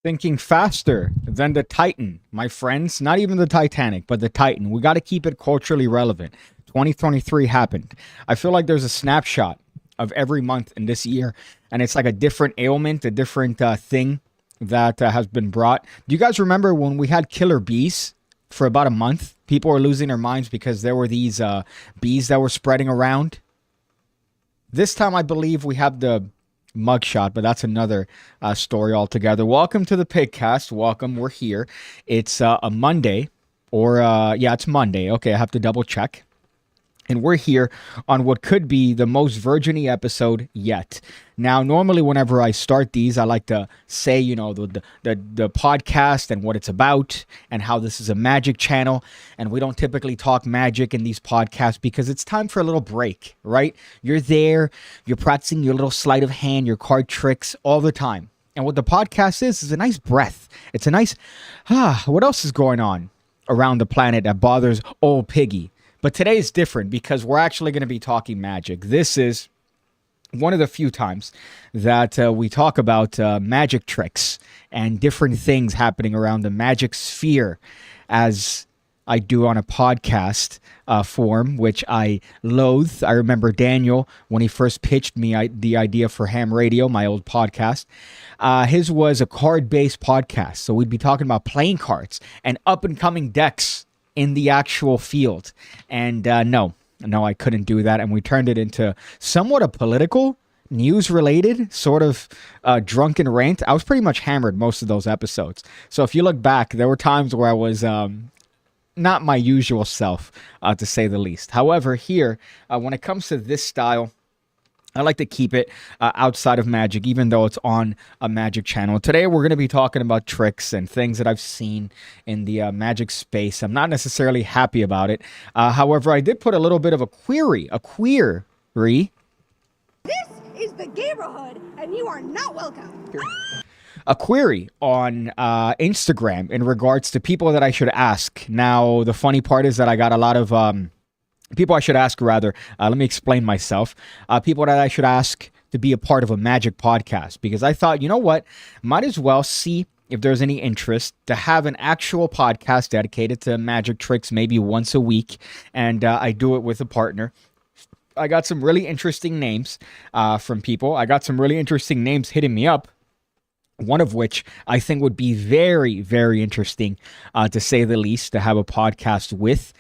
Thinking faster than the Titan, my friends. Not even the Titanic, but the Titan. We got to keep it culturally relevant. 2023 happened. I feel like there's a snapshot of every month in this year, and it's like a different ailment, a different thing that has been brought. Do you guys remember when we had killer bees for about a month? People were losing their minds because there were these bees that were spreading around. This time, I believe we have the mugshot, but that's another story altogether. Welcome to the PigCast. Welcome. We're here. It's a Monday, or yeah, it's Monday. Okay, I have to double check. And we're here on what could be the most virgin-y episode yet. Now, normally whenever I start these, I like to say, you know, the podcast and what it's about and how this is a magic channel. And we don't typically talk magic in these podcasts because it's time for a little break, right? You're there, you're practicing your little sleight of hand, your card tricks all the time. And what the podcast is a nice breath. It's a nice, what else is going on around the planet that bothers old Piggy? But today is different because we're actually going to be talking magic. This is one of the few times that we talk about magic tricks and different things happening around the magic sphere, as I do on a podcast form, which I loathe. I remember Daniel, when he first pitched me the idea for Ham Radio, my old podcast. His was a card-based podcast. So we'd be talking about playing cards and up-and-coming decks in the actual field. And no, I couldn't do that. And we turned it into somewhat a political, news-related, sort of drunken rant. I was pretty much hammered most of those episodes. So if you look back, there were times where I was not my usual self, to say the least. However, here, when it comes to this style, I like to keep it outside of magic, even though it's on a magic channel. Today, we're going to be talking about tricks and things that I've seen in the magic space. I'm not necessarily happy about it. However, I did put a little bit of a query. This is the Gaberhood, and you are not welcome. A query on Instagram in regards to people that I should ask. Now, the funny part is that I got a lot of people I should ask, rather. Let me explain myself. People that I should ask to be a part of a magic podcast. Because I thought, you know what? Might as well see if there's any interest to have an actual podcast dedicated to magic tricks maybe once a week. And I do it with a partner. I got some really interesting names from people. I got some really interesting names hitting me up. One of which I think would be very, very interesting, to say the least, to have a podcast with.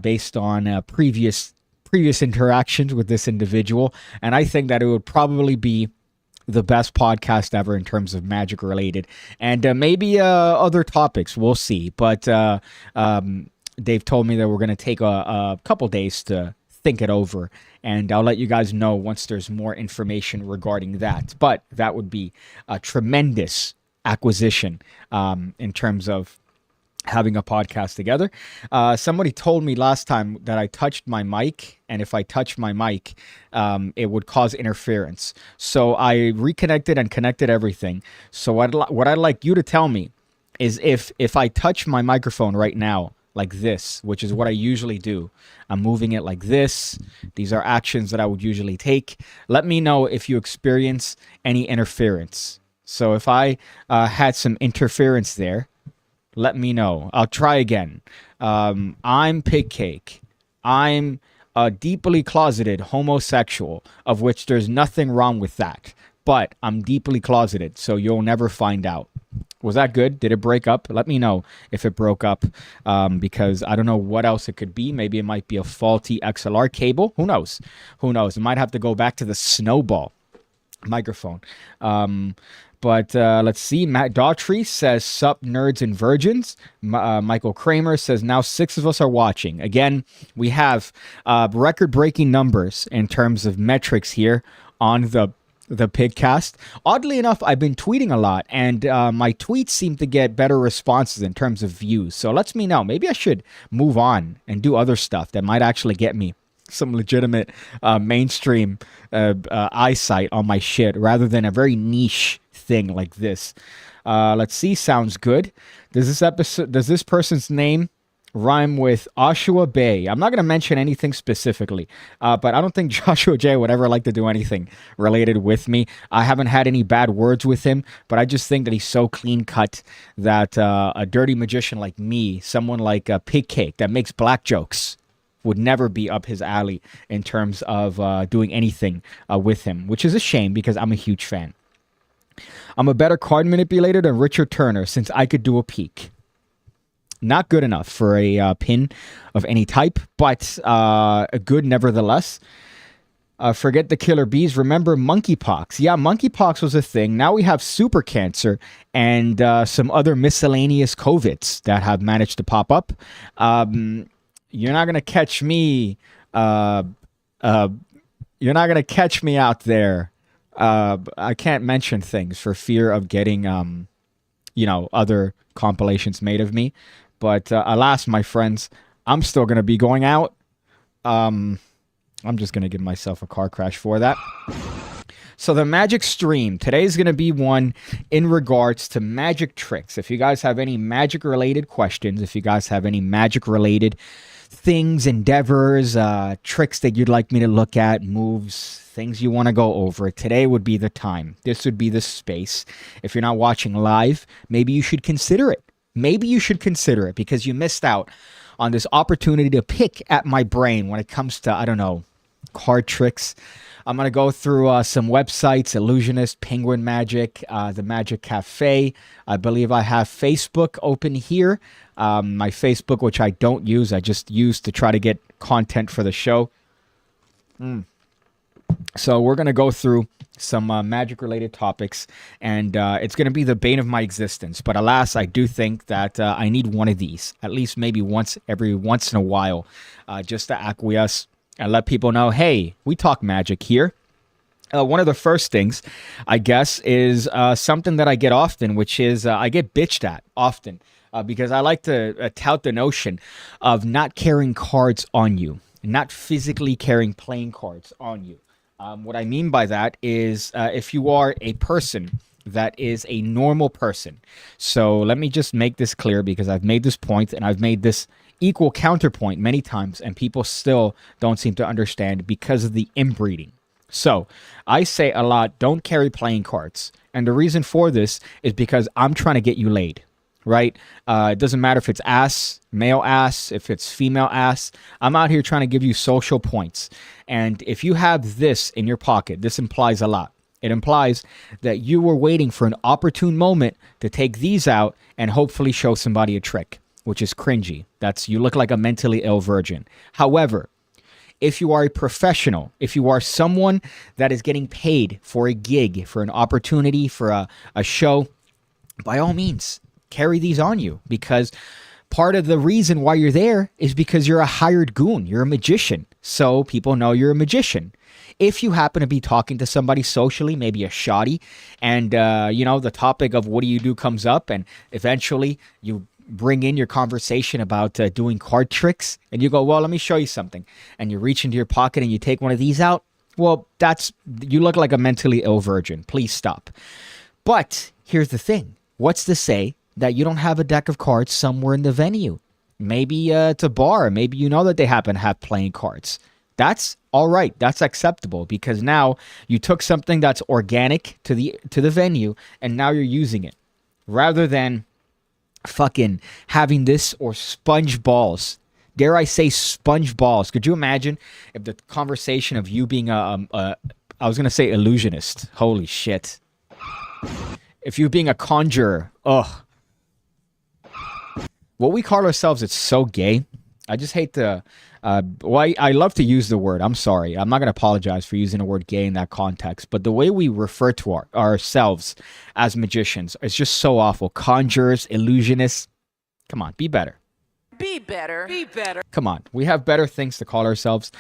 Based on previous interactions with this individual. And I think that it would probably be the best podcast ever in terms of magic related. And maybe other topics, we'll see. But they've told me that we're going to take a couple days to think it over. And I'll let you guys know once there's more information regarding that. But that would be a tremendous acquisition in terms of having a podcast together. Somebody told me last time that I touched my mic, and if I touched my mic, it would cause interference. So I reconnected and connected everything. So what I'd like you to tell me is if I touch my microphone right now, like this, which is what I usually do, I'm moving it like this. These are actions that I would usually take. Let me know if you experience any interference. So if I had some interference there, let me know. I'll try again. I'm PigCake. I'm a deeply closeted homosexual, of which there's nothing wrong with that. But I'm deeply closeted, so you'll never find out. Was that good? Did it break up? Let me know if it broke up, because I don't know what else it could be. Maybe it might be a faulty XLR cable. Who knows? Who knows? It might have to go back to the snowball microphone. But let's see. Matt Daughtry says, sup, nerds and virgins. Michael Kramer says, now 6 of us are watching. Again, we have record-breaking numbers in terms of metrics here on the PigCast. Oddly enough, I've been tweeting a lot, and my tweets seem to get better responses in terms of views. So let me know. Maybe I should move on and do other stuff that might actually get me some legitimate mainstream eyesight on my shit, rather than a very niche thing like this. Let's see. Sounds good. Does this person's name rhyme with Oshua Bay. I'm not going to mention anything specifically, but I don't think Joshua J would ever like to do anything related with me. I haven't had any bad words with him, but I just think that he's so clean cut that a dirty magician like me, someone like PigCake that makes black jokes, would never be up his alley in terms of doing anything with him, which is a shame because I'm a huge fan. I'm a better card manipulator than Richard Turner since I could do a peek. Not good enough for a pin of any type, but good nevertheless. Forget the killer bees. Remember monkeypox. Yeah, monkeypox was a thing. Now we have super cancer and some other miscellaneous COVIDs that have managed to pop up. You're not going to catch me. You're not going to catch me out there. I can't mention things for fear of getting, other compilations made of me. But alas, my friends, I'm still going to be going out. I'm just going to give myself a car crash for that. So the magic stream, today's going to be one in regards to magic tricks. If you guys have any magic related questions, if you guys have any magic related things, endeavors, tricks that you'd like me to look at, moves, things you want to go over, today would be the time. This would be the space. If you're not watching live, maybe you should consider it. Maybe you should consider it because you missed out on this opportunity to pick at my brain when it comes to, I don't know, card tricks. I'm going to go through some websites, Illusionist, Penguin Magic, the Magic Cafe. I believe I have Facebook open here. My Facebook, which I don't use, I just use to try to get content for the show. So we're going to go through some magic-related topics, and it's going to be the bane of my existence. But alas, I do think that I need one of these, at least maybe every once in a while, just to acquiesce and let people know, hey, we talk magic here. One of the first things, I guess, is something that I get often, which is I get bitched at often because I like to tout the notion of not carrying cards on you, not physically carrying playing cards on you. What I mean by that is if you are a person that is a normal person. So let me just make this clear because I've made this point and I've made this equal counterpoint many times and people still don't seem to understand because of the inbreeding. So I say a lot, don't carry playing cards. And the reason for this is because I'm trying to get you laid. Right? It doesn't matter if it's ass, male ass, if it's female ass. I'm out here trying to give you social points. And if you have this in your pocket, this implies a lot. It implies that you were waiting for an opportune moment to take these out and hopefully show somebody a trick, which is cringy. You look like a mentally ill virgin. However, if you are a professional, if you are someone that is getting paid for a gig, for an opportunity, for a show, by all means, carry these on you, because part of the reason why you're there is because you're a hired goon. You're a magician. So people know you're a magician. If you happen to be talking to somebody socially, maybe a shoddy, and, the topic of what do you do comes up, and eventually you bring in your conversation about doing card tricks, and you go, well, let me show you something. And you reach into your pocket and you take one of these out. Well, you look like a mentally ill virgin. Please stop. But here's the thing. What's to say that you don't have a deck of cards somewhere in the venue? Maybe it's a bar. Maybe you know that they happen to have playing cards. That's all right. That's acceptable because now you took something that's organic to the venue and now you're using it. Rather than fucking having this or sponge balls. Dare I say sponge balls? Could you imagine if the conversation of you being I was going to say illusionist. Holy shit. If you being a conjurer. Ugh. What we call ourselves, it's so gay. I just hate to, I love to use the word. I'm sorry. I'm not going to apologize for using the word gay in that context. But the way we refer to ourselves as magicians is just so awful. Conjurers, illusionists. Come on, be better. Be better. Be better. Come on. We have better things to call ourselves.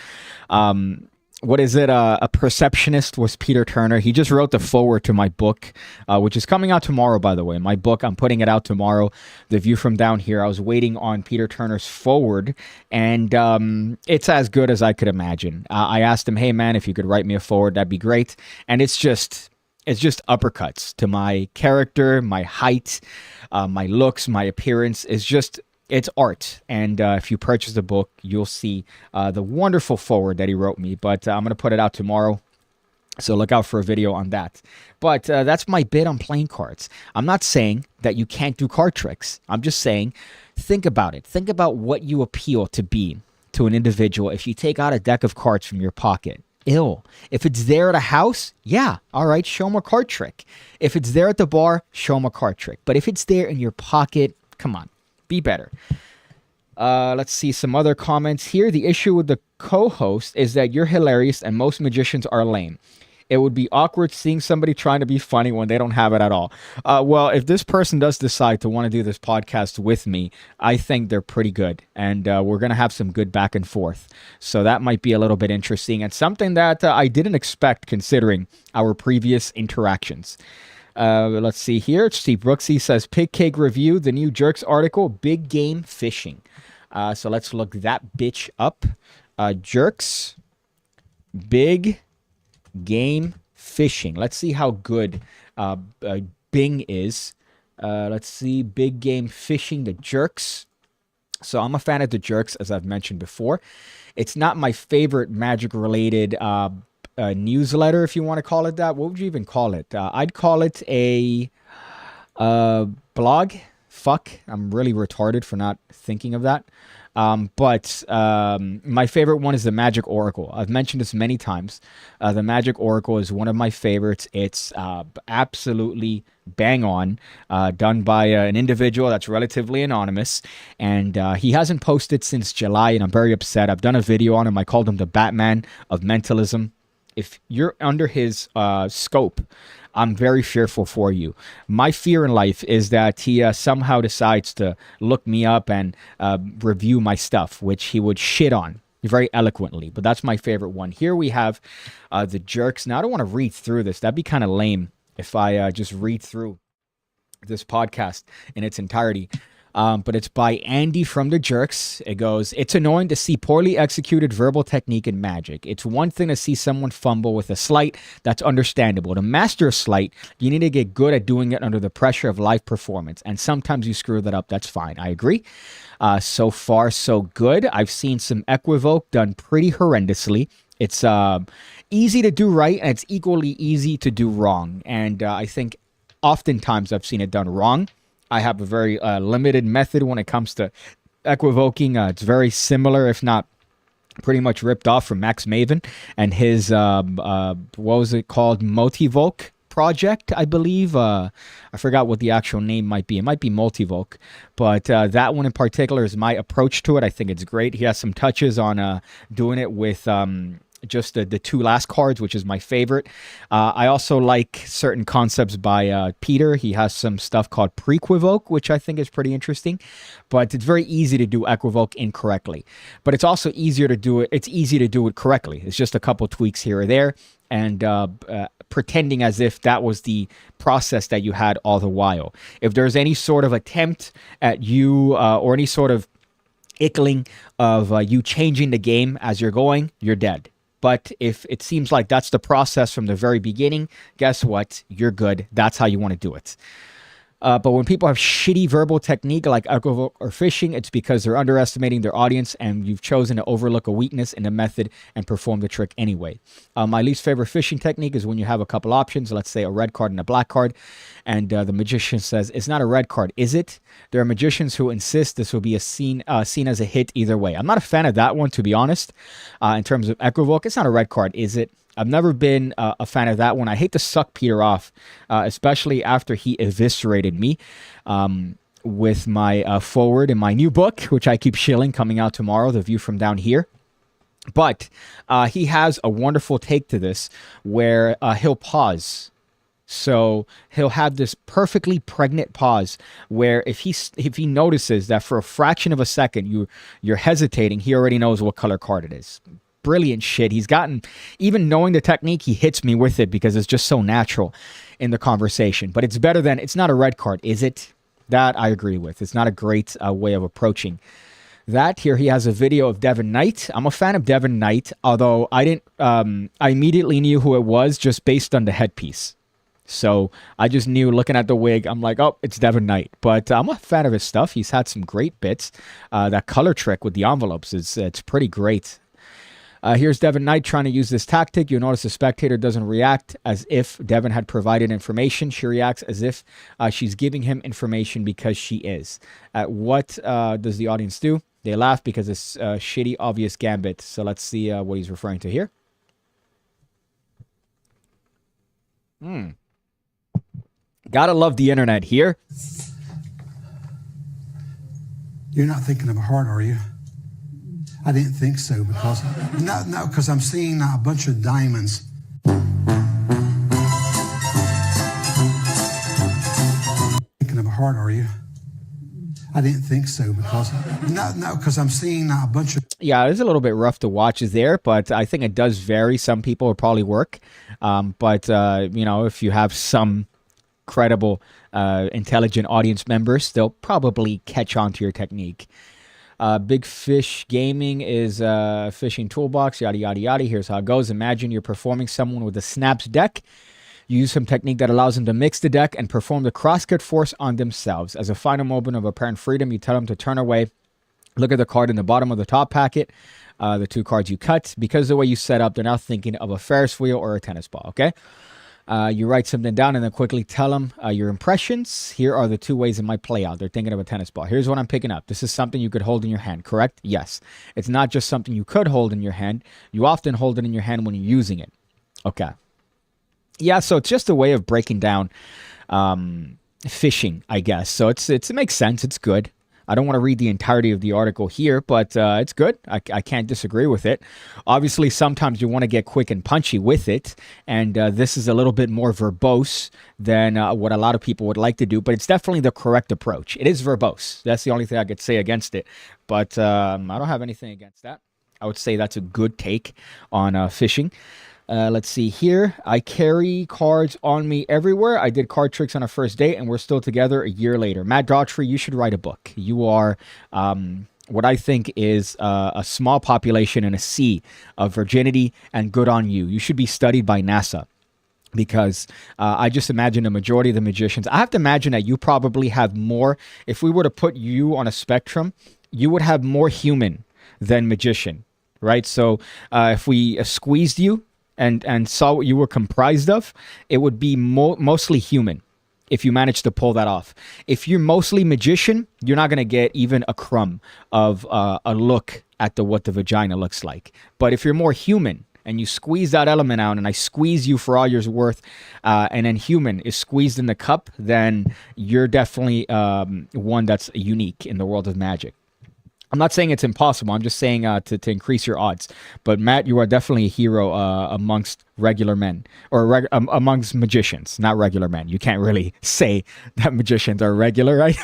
What is it? A perceptionist was Peter Turner. He just wrote the foreword to my book, which is coming out tomorrow, by the way. My book, I'm putting it out tomorrow. The View from Down Here. I was waiting on Peter Turner's foreword, and it's as good as I could imagine. I asked him, hey, man, if you could write me a foreword, that'd be great. And it's just uppercuts to my character, my height, my looks, my appearance. It's just It's art, and if you purchase the book, you'll see the wonderful forward that he wrote me. But I'm going to put it out tomorrow, so look out for a video on that. But that's my bit on playing cards. I'm not saying that you can't do card tricks. I'm just saying, think about it. Think about what you appeal to be to an individual if you take out a deck of cards from your pocket. If it's there at a house, yeah, all right, show them a card trick. If it's there at the bar, show them a card trick. But if it's there in your pocket, come on. Be better. Let's see some other comments here. The issue with the co-host is that you're hilarious and most magicians are lame. It would be awkward seeing somebody trying to be funny when they don't have it at all. Well, if this person does decide to want to do this podcast with me, I think they're pretty good. And we're going to have some good back and forth. So that might be a little bit interesting and something that I didn't expect considering our previous interactions. Let's see here. Steve Brooksy says, PigCake Review, the new Jerks article, Big Game Fishing. So let's look that bitch up. Jerks, Big Game Fishing. Let's see how good Bing is. Let's see, Big Game Fishing, the Jerks. So I'm a fan of the Jerks, as I've mentioned before. It's not my favorite magic-related newsletter, if you want to call it that. What would you even call it? I'd call it a blog. Fuck, I'm really retarded for not thinking of that. But my favorite one is the Magic Oracle. I've mentioned this many times. The Magic Oracle is one of my favorites. It's absolutely bang on, done by an individual that's relatively anonymous. And he hasn't posted since July, and I'm very upset. I've done a video on him. I called him the Batman of Mentalism. If you're under his scope, I'm very fearful for you. My fear in life is that he somehow decides to look me up and review my stuff, which he would shit on very eloquently. But that's my favorite one. Here we have the Jerks. Now, I don't want to read through this. That'd be kind of lame if I just read through this podcast in its entirety. But it's by Andy from the Jerks. It goes, it's annoying to see poorly executed verbal technique in Magic. It's one thing to see someone fumble with a sleight. That's understandable. To master a sleight, you need to get good at doing it under the pressure of live performance. And sometimes you screw that up. That's fine. I agree. So far, so good. I've seen some Equivoke done pretty horrendously. It's easy to do right, and it's equally easy to do wrong. And I think oftentimes I've seen it done wrong. I have a very limited method when it comes to equivoking. It's very similar, if not pretty much ripped off from Max Maven and his, what was it called? Multivoke project, I believe. I forgot what the actual name might be. It might be Multivoke. But that one in particular is my approach to it. I think it's great. He has some touches on doing it with just the two last cards, which is my favorite. I also like certain concepts by Peter. He has some stuff called Prequivoke, which I think is pretty interesting. But it's very easy to do Equivoke incorrectly. But it's also easier to do it. It's easy to do it correctly. It's just a couple tweaks here or there, and pretending as if that was the process that you had all the while. If there's any sort of attempt at you or any sort of ickling of you changing the game as you're going, you're dead. But if it seems like that's the process from the very beginning, guess what? You're good. That's how you want to do it. But when people have shitty verbal technique like equivoke or fishing, it's because they're underestimating their audience and you've chosen to overlook a weakness in the method and perform the trick anyway. My least favorite fishing technique is when you have a couple options, let's say a red card and a black card, and the magician says, it's not a red card, is it? There are magicians who insist this will be seen as a hit either way. I'm not a fan of that one, to be honest. In terms of equivoke, it's not a red card, is it? I've never been a fan of that one. I hate to suck Peter off, especially after he eviscerated me with my forward in my new book, which I keep shilling, coming out tomorrow, The View from Down Here. But he has a wonderful take to this where he'll pause. So he'll have this perfectly pregnant pause where if he notices that for a fraction of a second you're hesitating, he already knows what color card it is. Brilliant shit. He's gotten, even knowing the technique, he hits me with it because it's just so natural in the conversation. But it's better than, it's not a red card, is it? That I agree with. It's not a great way of approaching that. Here he has a video of Devin Knight. I'm a fan of Devin Knight, although I immediately knew who it was just based on the headpiece. So I just knew looking at the wig, I'm like, oh, it's Devin Knight. But I'm a fan of his stuff. He's had some great bits. That color trick with the envelopes, it's pretty great. Here's Devin Knight trying to use this tactic. You'll notice the spectator doesn't react as if Devin had provided information. She reacts as if she's giving him information because she is. What does the audience do? They laugh because it's a shitty, obvious gambit. So let's see what he's referring to here. Gotta love the internet here. You're not thinking of a heart, are you? I didn't think so because because I'm seeing a bunch of diamonds. Thinking of a heart, are you? I didn't think so because because I'm seeing a bunch of. Yeah, it's a little bit rough to watch there, but I think it does vary. Some people will probably work, but you know, if you have some credible, intelligent audience members, they'll probably catch on to your technique. Big Fish Gaming is fishing toolbox, yada, yada, yada. Here's how it goes. Imagine you're performing someone with a snaps deck. You use some technique that allows them to mix the deck and perform the crosscut force on themselves. As a final moment of apparent freedom, you tell them to turn away. Look at the card in the bottom of the top packet, the 2 cards you cut. Because of the way you set up, they're now thinking of a Ferris wheel or a tennis ball, okay? You write something down and then quickly tell them your impressions. Here are the 2 ways it might play out. They're thinking of a tennis ball. Here's what I'm picking up. This is something you could hold in your hand, correct? Yes. It's not just something you could hold in your hand. You often hold it in your hand when you're using it. Okay. Yeah, so it's just a way of breaking down fishing, I guess. So it makes sense. It's good. I don't want to read the entirety of the article here, but it's good. I can't disagree with it. Obviously, sometimes you want to get quick and punchy with it, and this is a little bit more verbose than what a lot of people would like to do, but it's definitely the correct approach. It is verbose. That's the only thing I could say against it, but I don't have anything against that. I would say that's a good take on fishing. Let's see here. I carry cards on me everywhere. I did card tricks on a first date, and we're still together a year later. Matt Daughtry, you should write a book. You are what I think is a small population in a sea of virginity, and good on you. You should be studied by NASA. Because I just imagine the majority of the magicians, I have to imagine that you probably have more, if we were to put you on a spectrum, you would have more human than magician, right? So if we squeezed you, and saw what you were comprised of, it would be mostly human if you manage to pull that off. If you're mostly magician, you're not going to get even a crumb of a look at what the vagina looks like. But if you're more human and you squeeze that element out, and I squeeze you for all you're worth, and then human is squeezed in the cup, then you're definitely one that's unique in the world of magic. I'm not saying it's impossible. I'm just saying to increase your odds. But Matt, you are definitely a hero amongst regular men, or amongst magicians, not regular men. You can't really say that magicians are regular, right?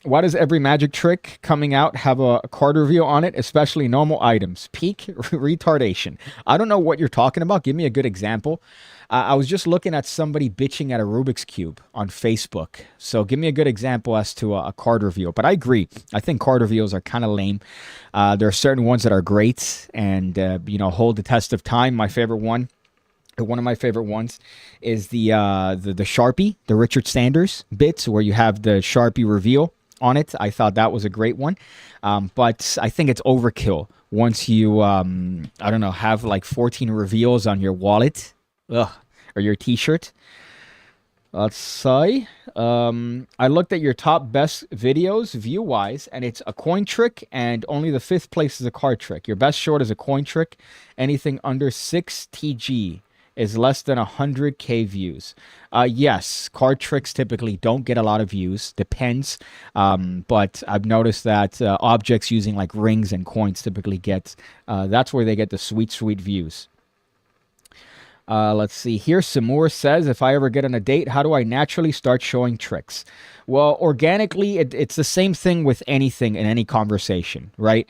Why does every magic trick coming out have a card reveal on it, especially normal items? Peak retardation. I don't know what you're talking about. Give me a good example. I was just looking at somebody bitching at a Rubik's Cube on Facebook. So give me a good example as to a card reveal. But I agree. I think card reveals are kind of lame. There are certain ones that are great and, hold the test of time. My favorite one, one of my favorite ones, is the Sharpie, the Richard Sanders bits where you have the Sharpie reveal on it. I thought that was a great one. But I think it's overkill once you, have like 14 reveals on your wallet. Or your t-shirt. Let's say I looked at your top best videos view-wise, and it's a coin trick, and only the 5th place is a card trick. Your best short is a coin trick. Anything under 6 TG is less than 100K views. Yes, card tricks typically don't get a lot of views. Depends. But I've noticed that objects using like rings and coins typically get, that's where they get the sweet views. Let's see here. Samur says, if I ever get on a date, how do I naturally start showing tricks? Well, organically, it's the same thing with anything in any conversation, right?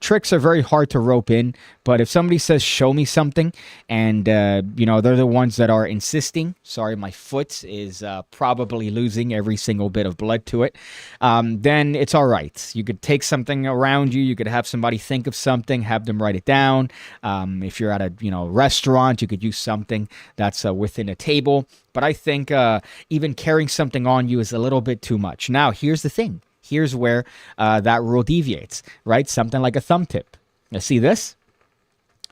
tricks are very hard to rope in, but if somebody says, show me something, and, they're the ones that are insisting, sorry, my foot is probably losing every single bit of blood to it, then it's all right. You could take something around you. You could have somebody think of something, have them write it down. If you're at a, restaurant, you could use something that's within a table. But I think even carrying something on you is a little bit too much. Now, here's the thing. Here's where that rule deviates, right? Something like a thumb tip. You see this?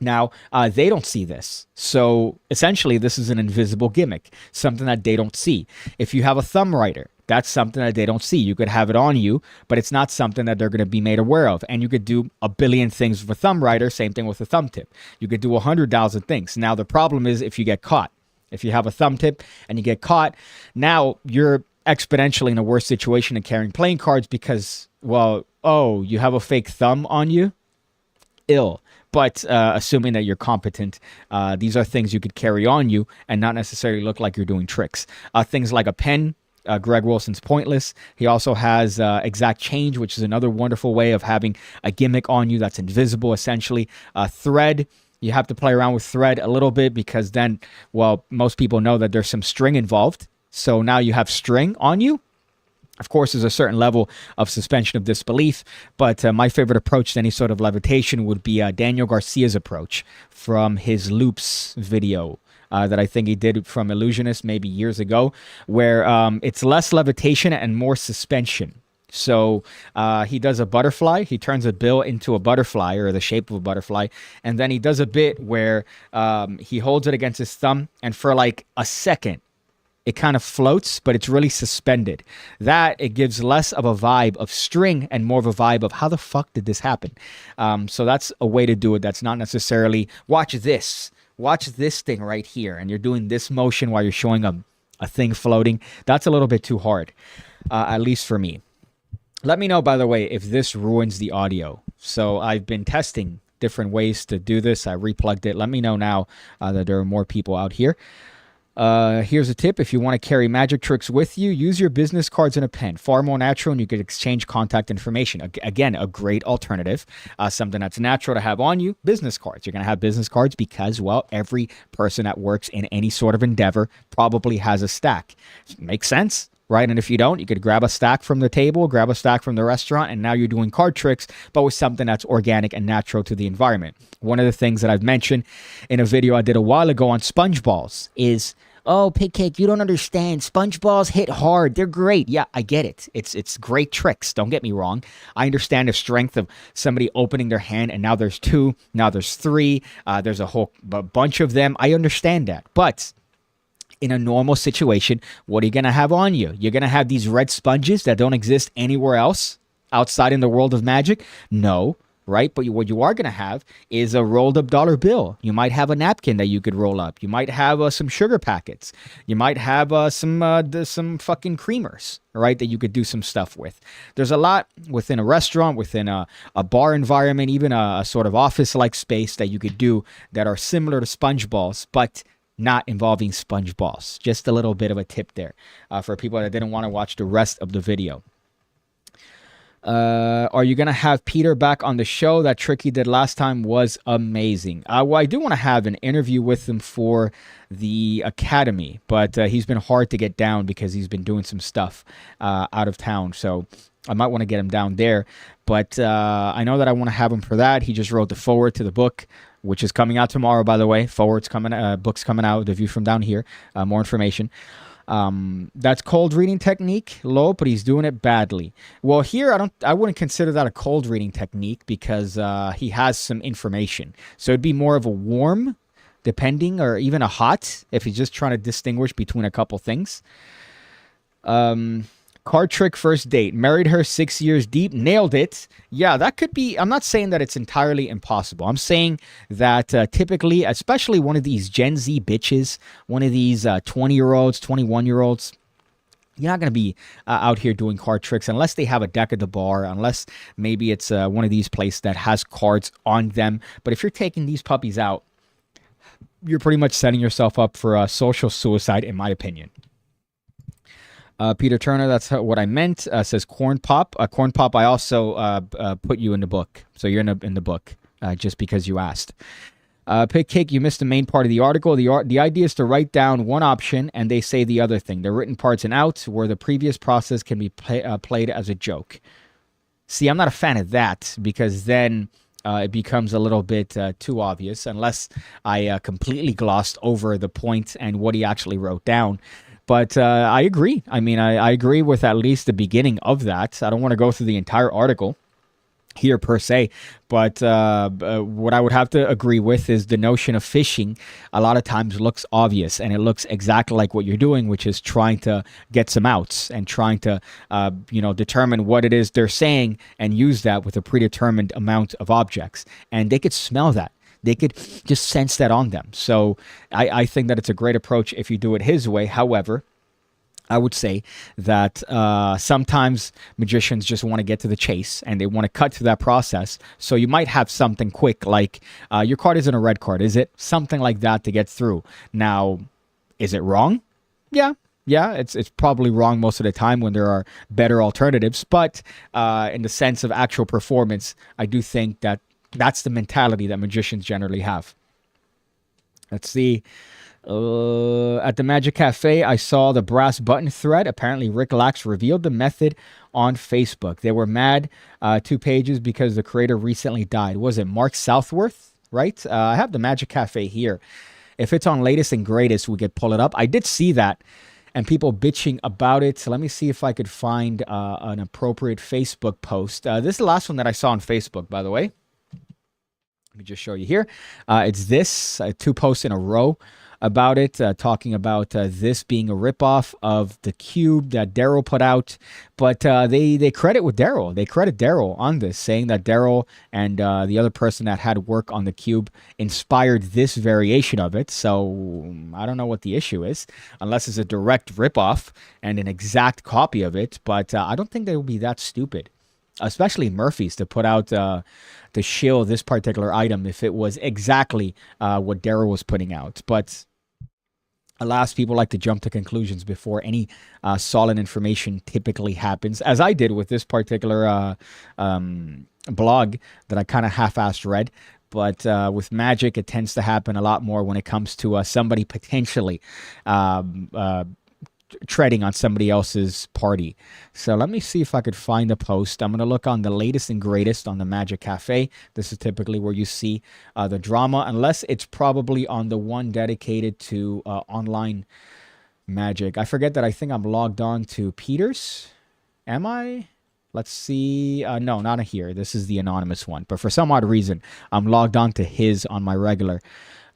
Now, they don't see this. So essentially, this is an invisible gimmick, something that they don't see. If you have a thumb writer, that's something that they don't see. You could have it on you, but it's not something that they're going to be made aware of. And you could do a billion things with a thumb writer, same thing with a thumb tip. You could do 100,000 things. Now, the problem is if you get caught. If you have a thumb tip and you get caught, now you're exponentially in a worse situation than carrying playing cards because, you have a fake thumb on you? Ill. But assuming that you're competent, these are things you could carry on you and not necessarily look like you're doing tricks. Things like a pen. Greg Wilson's pointless. He also has exact change, which is another wonderful way of having a gimmick on you that's invisible, essentially. Thread. You have to play around with thread a little bit because then, most people know that there's some string involved. So now you have string on you. Of course, there's a certain level of suspension of disbelief, but my favorite approach to any sort of levitation would be Daniel Garcia's approach from his loops video that I think he did from Illusionist maybe years ago, where it's less levitation and more suspension. So he does a butterfly. He turns a bill into a butterfly or the shape of a butterfly. And then he does a bit where he holds it against his thumb. And for like a second, it kind of floats, but it's really suspended. That, it gives less of a vibe of string and more of a vibe of how the fuck did this happen? So that's a way to do it. That's not necessarily, watch this thing right here. And you're doing this motion while you're showing a thing floating. That's a little bit too hard, at least for me. Let me know, by the way, if this ruins the audio. So I've been testing different ways to do this. I replugged it. Let me know now that there are more people out here. Here's a tip. If you want to carry magic tricks with you, use your business cards and a pen. Far more natural, and you could exchange contact information. Again, a great alternative. Something that's natural to have on you, business cards. You're going to have business cards because, every person that works in any sort of endeavor probably has a stack. Makes sense, right? And if you don't, you could grab a stack from the table, grab a stack from the restaurant, and now you're doing card tricks, but with something that's organic and natural to the environment. One of the things that I've mentioned in a video I did a while ago on sponge balls is, oh, PigCake, you don't understand. Sponge balls hit hard. They're great. Yeah, I get it. It's great tricks. Don't get me wrong. I understand the strength of somebody opening their hand, and now there's 2, now there's 3, there's a whole bunch of them. I understand that. But in a normal situation, what are you going to have on you? You're going to have these red sponges that don't exist anywhere else outside in the world of magic? No, right? But what you are going to have is a rolled up dollar bill. You might have a napkin that you could roll up. You might have some sugar packets. You might have some fucking creamers, right, that you could do some stuff with. There's a lot within a restaurant, within a bar environment, even a sort of office-like space that you could do that are similar to sponge balls, but not involving sponge balls. Just a little bit of a tip there for people that didn't want to watch the rest of the video. Are you going to have Peter back on the show? That trick he did last time was amazing. I do want to have an interview with him for the Academy, but he's been hard to get down because he's been doing some stuff out of town. So I might want to get him down there. But I know that I want to have him for that. He just wrote the foreword to the book, which is coming out tomorrow, by the way. Forward's coming, book's coming out, The View from Down Here. More information. That's cold reading technique, low, but he's doing it badly. Well, here I wouldn't consider that a cold reading technique because he has some information. So it'd be more of a warm, depending, or even a hot, if he's just trying to distinguish between a couple things. Card trick first date. Married her 6 years deep. Nailed it. Yeah, that could be. I'm not saying that it's entirely impossible. I'm saying that typically, especially one of these Gen Z bitches, one of these 20-year-olds, 21-year-olds, you're not going to be out here doing card tricks unless they have a deck at the bar, unless maybe it's one of these places that has cards on them. But if you're taking these puppies out, you're pretty much setting yourself up for social suicide, in my opinion. Peter Turner, that's what I meant. Says Corn Pop. Corn Pop, I also put you in the book. So you're in the book just because you asked. PigCake, you missed the main part of the article. The idea is to write down one option and they say the other thing. The written parts and outs where the previous process can be played as a joke. See, I'm not a fan of that because then it becomes a little bit too obvious unless I completely glossed over the point and what he actually wrote down. But I agree. I mean, I agree with at least the beginning of that. I don't want to go through the entire article here per se, but what I would have to agree with is the notion of phishing a lot of times looks obvious and it looks exactly like what you're doing, which is trying to get some outs and trying to determine what it is they're saying and use that with a predetermined amount of objects, and they could smell that. They could just sense that on them. So I think that it's a great approach if you do it his way. However, I would say that sometimes magicians just want to get to the chase and they want to cut through that process. So you might have something quick like your card isn't a red card, is it? Something like that to get through. Now, is it wrong? Yeah, it's probably wrong most of the time when there are better alternatives. But in the sense of actual performance, I do think that that's the mentality that magicians generally have. Let's see. At the Magic Cafe, I saw the brass button thread. Apparently, Rick Lax revealed the method on Facebook. They were mad 2 pages because the creator recently died. Was it Mark Southworth, right? I have the Magic Cafe here. If it's on latest and greatest, we could pull it up. I did see that and people bitching about it. So let me see if I could find an appropriate Facebook post. This is the last one that I saw on Facebook, by the way. Let me just show you here. It's this, 2 posts in a row about it, talking about this being a ripoff of the cube that Daryl put out. But they credit with Daryl. They credit Daryl on this, saying that Daryl and the other person that had work on the cube inspired this variation of it. So I don't know what the issue is, unless it's a direct ripoff and an exact copy of it. But I don't think they will be that stupid, especially Murphy's, to put out to shill this particular item if it was exactly what Daryl was putting out. But alas, people like to jump to conclusions before any solid information typically happens, as I did with this particular blog that I kind of half-assed read. But with Magic, it tends to happen a lot more when it comes to somebody potentially treading on somebody else's party. So let me see if I could find a post. I'm going to look on the latest and greatest on the Magic Cafe. This is typically where you see the drama, unless it's probably on the one dedicated to online Magic. I forget that I think I'm logged on to Peter's. Am I? Let's see. No, not here. This is the anonymous one. But for some odd reason, I'm logged on to his on my regular.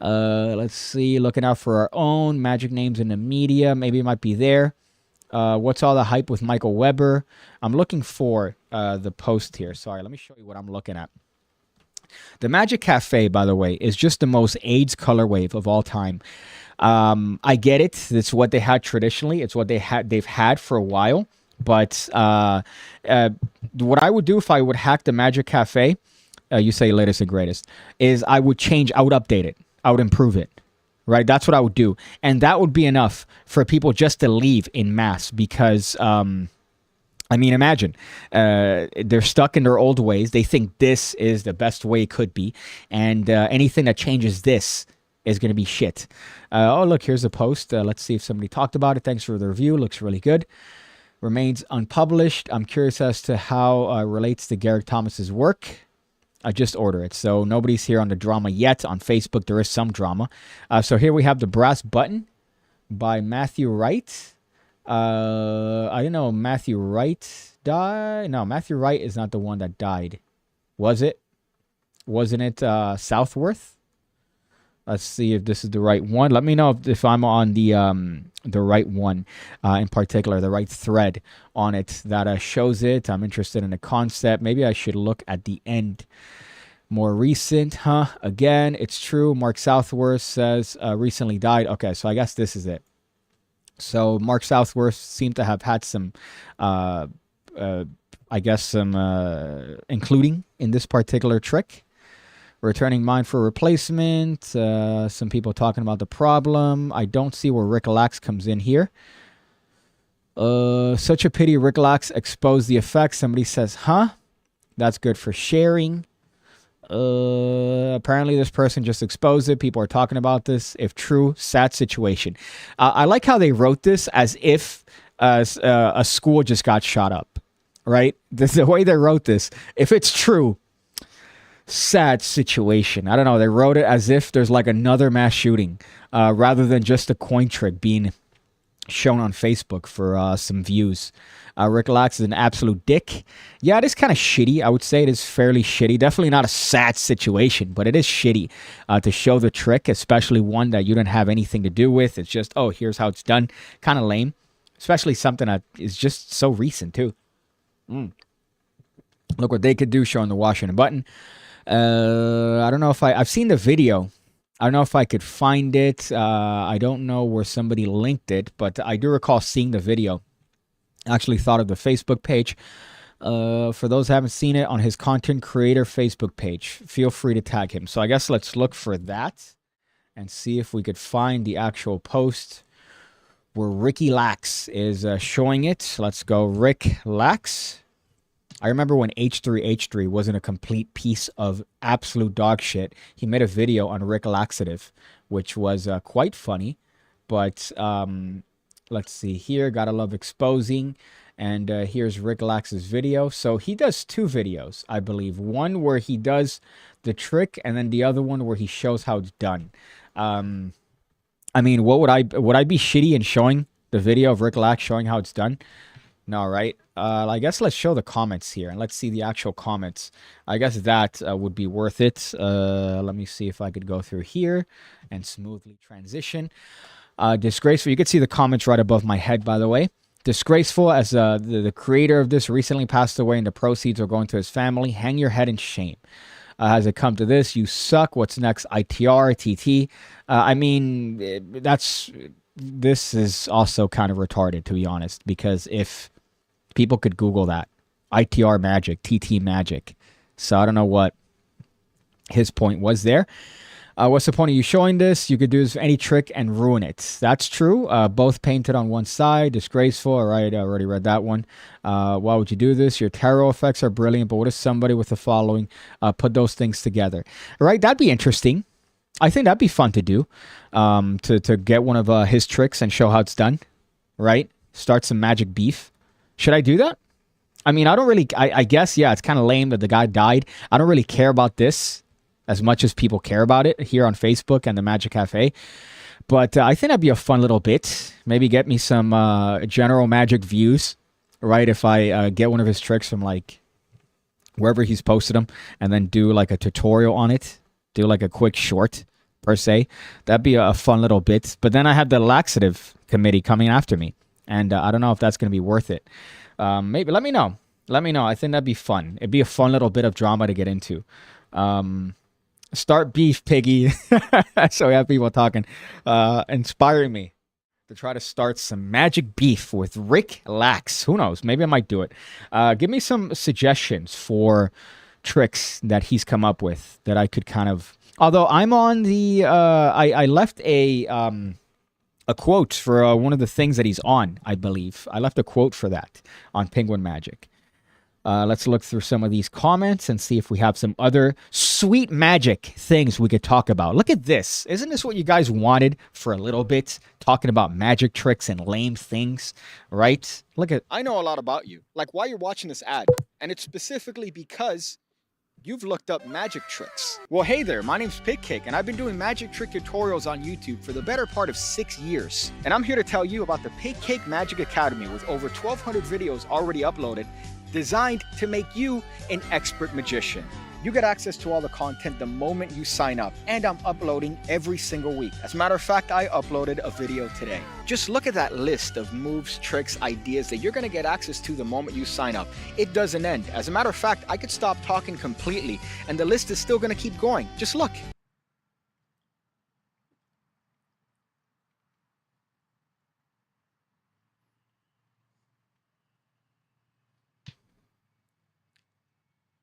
Let's see, looking out for our own Magic names in the media. Maybe it might be there. What's all the hype with Michael Weber? I'm looking for the post here. Sorry, let me show you what I'm looking at. The Magic Cafe, by the way, is just the most AIDS color wave of all time. I get it. It's what they had traditionally. It's what they've had for a while. But what I would do if I would hack the Magic Cafe, you say latest and greatest, is I would update it. I would improve it, right? That's what I would do. And that would be enough for people just to leave in mass because, I mean, imagine, they're stuck in their old ways. They think this is the best way it could be. And anything that changes this is going to be shit. Oh, look, here's a post. Let's see if somebody talked about it. Thanks for the review. Looks really good. Remains unpublished. I'm curious as to how it relates to Garrick Thomas's work. I just order it. So nobody's here on the drama yet. On Facebook, there is some drama. So here we have the brass button by Matthew Wright. I don't know. Matthew Wright died? No, Matthew Wright is not the one that died. Was it? Wasn't it Southworth? Let's see if this is the right one. Let me know if I'm on the right one, in particular, the right thread on it that shows it. I'm interested in the concept. Maybe I should look at the end. More recent, huh? Again, it's true. Mark Southworth says recently died. Okay, so I guess this is it. So Mark Southworth seemed to have had some, I guess, some including in this particular trick. Returning mine for replacement. Some people talking about the problem. I don't see where Rick Lax comes in here. Such a pity Rick Lax exposed the effects. Somebody says, huh? That's good for sharing. Apparently this person just exposed it. People are talking about this. If true, sad situation. I like how they wrote this as if a school just got shot up, right? This the way they wrote this. If it's true, sad situation. I don't know. They wrote it as if there's like another mass shooting, rather than just a coin trick being shown on Facebook for some views. Rick Lax is an absolute dick. Yeah, it is kind of shitty. I would say it is fairly shitty. Definitely not a sad situation, but it is shitty to show the trick, especially one that you don't have anything to do with. It's just, oh, here's how it's done. Kind of lame. Especially something that is just so recent, too. Look what they could do showing the Washington button. I don't know if I've seen the video. I don't know if I could find it. I don't know where somebody linked it, but I do recall seeing the video. I actually thought of the Facebook page. For those who haven't seen it, on his content creator Facebook page, feel free to tag him. So I guess let's look for that and see if we could find the actual post where Ricky Lax is showing it. Let's go Rick Lax. I remember when H3H3 wasn't a complete piece of absolute dog shit. He made a video on Rick Laxative, which was quite funny. But let's see here. Gotta love exposing. And here's Rick Lax's video. So he does two videos, I believe. One where he does the trick, and then the other one where he shows how it's done. I mean, what would I be shitty in showing the video of Rick Lax showing how it's done? No, right? I guess let's show the comments here and let's see the actual comments. I guess that would be worth it. Let me see if I could go through here and smoothly transition. Disgraceful. You can see the comments right above my head, by the way. Disgraceful, as the creator of this recently passed away and the proceeds are going to his family. Hang your head in shame. Has it come to this? You suck. What's next? ITR, TT. I mean, this is also kind of retarded, to be honest, because if people could Google that, ITR magic, TT magic. So I don't know what his point was there. What's the point of you showing this? You could do this any trick and ruin it. That's true. Both painted on one side. Disgraceful. All right, I already read that one. Why would you do this? Your tarot effects are brilliant, but what if somebody with the following put those things together? All right, that'd be interesting. I think that'd be fun to do. To get one of his tricks and show how it's done. Right? Start some magic beef. Should I do that? I mean, I don't really... I guess, yeah, it's kind of lame that the guy died. I don't really care about this as much as people care about it here on Facebook and the Magic Cafe. But I think that'd be a fun little bit. Maybe get me some general magic views, right? If I get one of his tricks from like wherever he's posted them and then do like a tutorial on it, do like a quick short per se. That'd be a fun little bit. But then I have the laxative committee coming after me. And I don't know if that's going to be worth it. Maybe let me know. Let me know. I think that'd be fun. It'd be a fun little bit of drama to get into. Start beef, Piggy. So we have people talking, inspiring me to try to start some magic beef with Rick Lax. Who knows? Maybe I might do it. Give me some suggestions for tricks that he's come up with that I could kind of... Although I'm on the... I left a quote for one of the things that he's on, I believe. I left a quote for that on Penguin Magic. Let's look through some of these comments and see if we have some other sweet magic things we could talk about. Look at this. Isn't this what you guys wanted for a little bit? Talking about magic tricks and lame things, right? Look at... I know a lot about you. Like why you're watching this ad. And it's specifically because you've looked up magic tricks. Well, hey there, my name's PigCake, and I've been doing magic trick tutorials on YouTube for the better part of 6 years. And I'm here to tell you about the PigCake Magic Academy with over 1,200 videos already uploaded, designed to make you an expert magician. You get access to all the content the moment you sign up, and I'm uploading every single week. As a matter of fact, I uploaded a video today. Just look at that list of moves, tricks, ideas that you're gonna get access to the moment you sign up. It doesn't end. As a matter of fact, I could stop talking completely, and the list is still gonna keep going. Just look.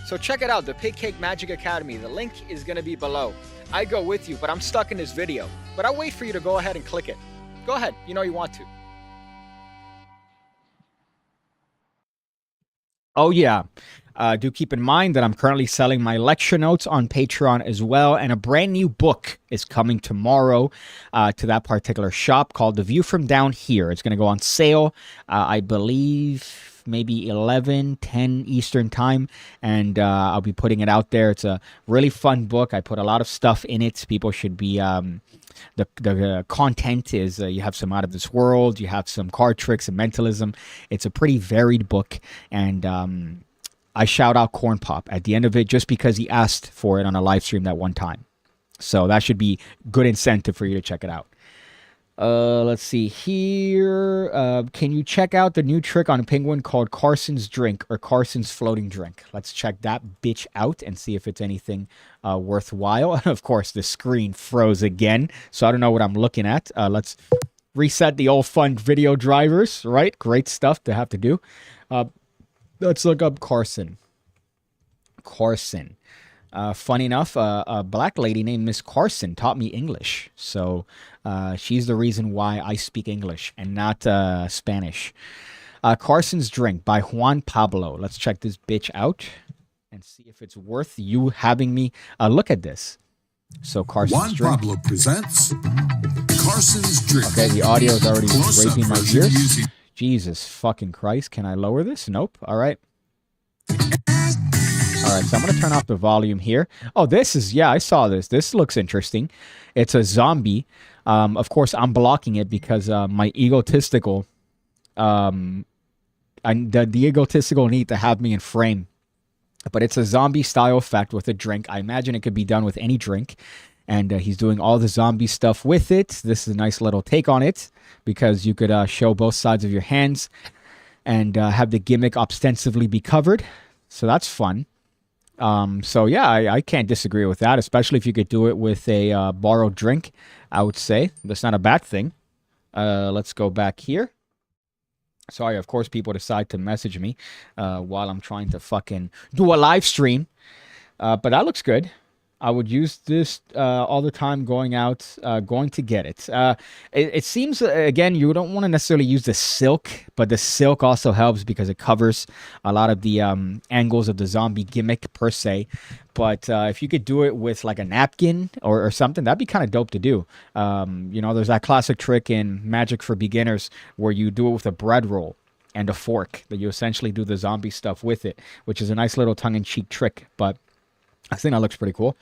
So check it out, the PigCake Magic Academy. The link is going to be below. I go with you, but I'm stuck in this video. But I'll wait for you to go ahead and click it. Go ahead, you know you want to. Oh, yeah. Do keep in mind that I'm currently selling my lecture notes on Patreon as well, and a brand new book is coming tomorrow to that particular shop called The View from Down Here. It's going to go on sale, I believe, maybe 11:10 Eastern time, and I'll be putting it out there. It's a really fun book. I put a lot of stuff in it. People should be... The content is you have some out of this world, you have some card tricks and mentalism. It's a pretty varied book, and I shout out Corn Pop at the end of it just because he asked for it on a live stream that one time. So that should be good incentive for you to check it out. Let's see here. Can you check out the new trick on a penguin called Carson's Drink or Carson's Floating Drink? Let's check that bitch out and see if it's anything worthwhile. Of course, the screen froze again, so I don't know what I'm looking at. Let's reset the old fun video drivers, right? Great stuff to have to do. Let's look up Carson. Carson. Funny enough, a black lady named Miss Carson taught me English. So she's the reason why I speak English and not Spanish. Carson's Drink by Juan Pablo. Let's check this bitch out and see if it's worth you having me look at this. So Carson's Drink. Juan Pablo presents Carson's Drink. Okay, the audio is already raping my ears. Jesus fucking Christ. Can I lower this? Nope. All right. All right, so I'm going to turn off the volume here. Oh, this is, yeah, I saw this. This looks interesting. It's a zombie. Of course, I'm blocking it because my egotistical, the egotistical need to have me in frame. But it's a zombie-style effect with a drink. I imagine it could be done with any drink. And he's doing all the zombie stuff with it. This is a nice little take on it because you could show both sides of your hands and have the gimmick ostensibly be covered. So that's fun. So yeah, I can't disagree with that, especially if you could do it with a borrowed drink, I would say. That's not a bad thing. Let's go back here. Sorry, of course, people decide to message me while I'm trying to fucking do a live stream. But that looks good. I would use this all the time going out, going to get it. It seems, again, you don't want to necessarily use the silk, but the silk also helps because it covers a lot of the angles of the zombie gimmick per se. But if you could do it with like a napkin or something, that'd be kind of dope to do. You know, there's that classic trick in Magic for Beginners where you do it with a bread roll and a fork, that you essentially do the zombie stuff with it, which is a nice little tongue-in-cheek trick, but I think that looks pretty cool.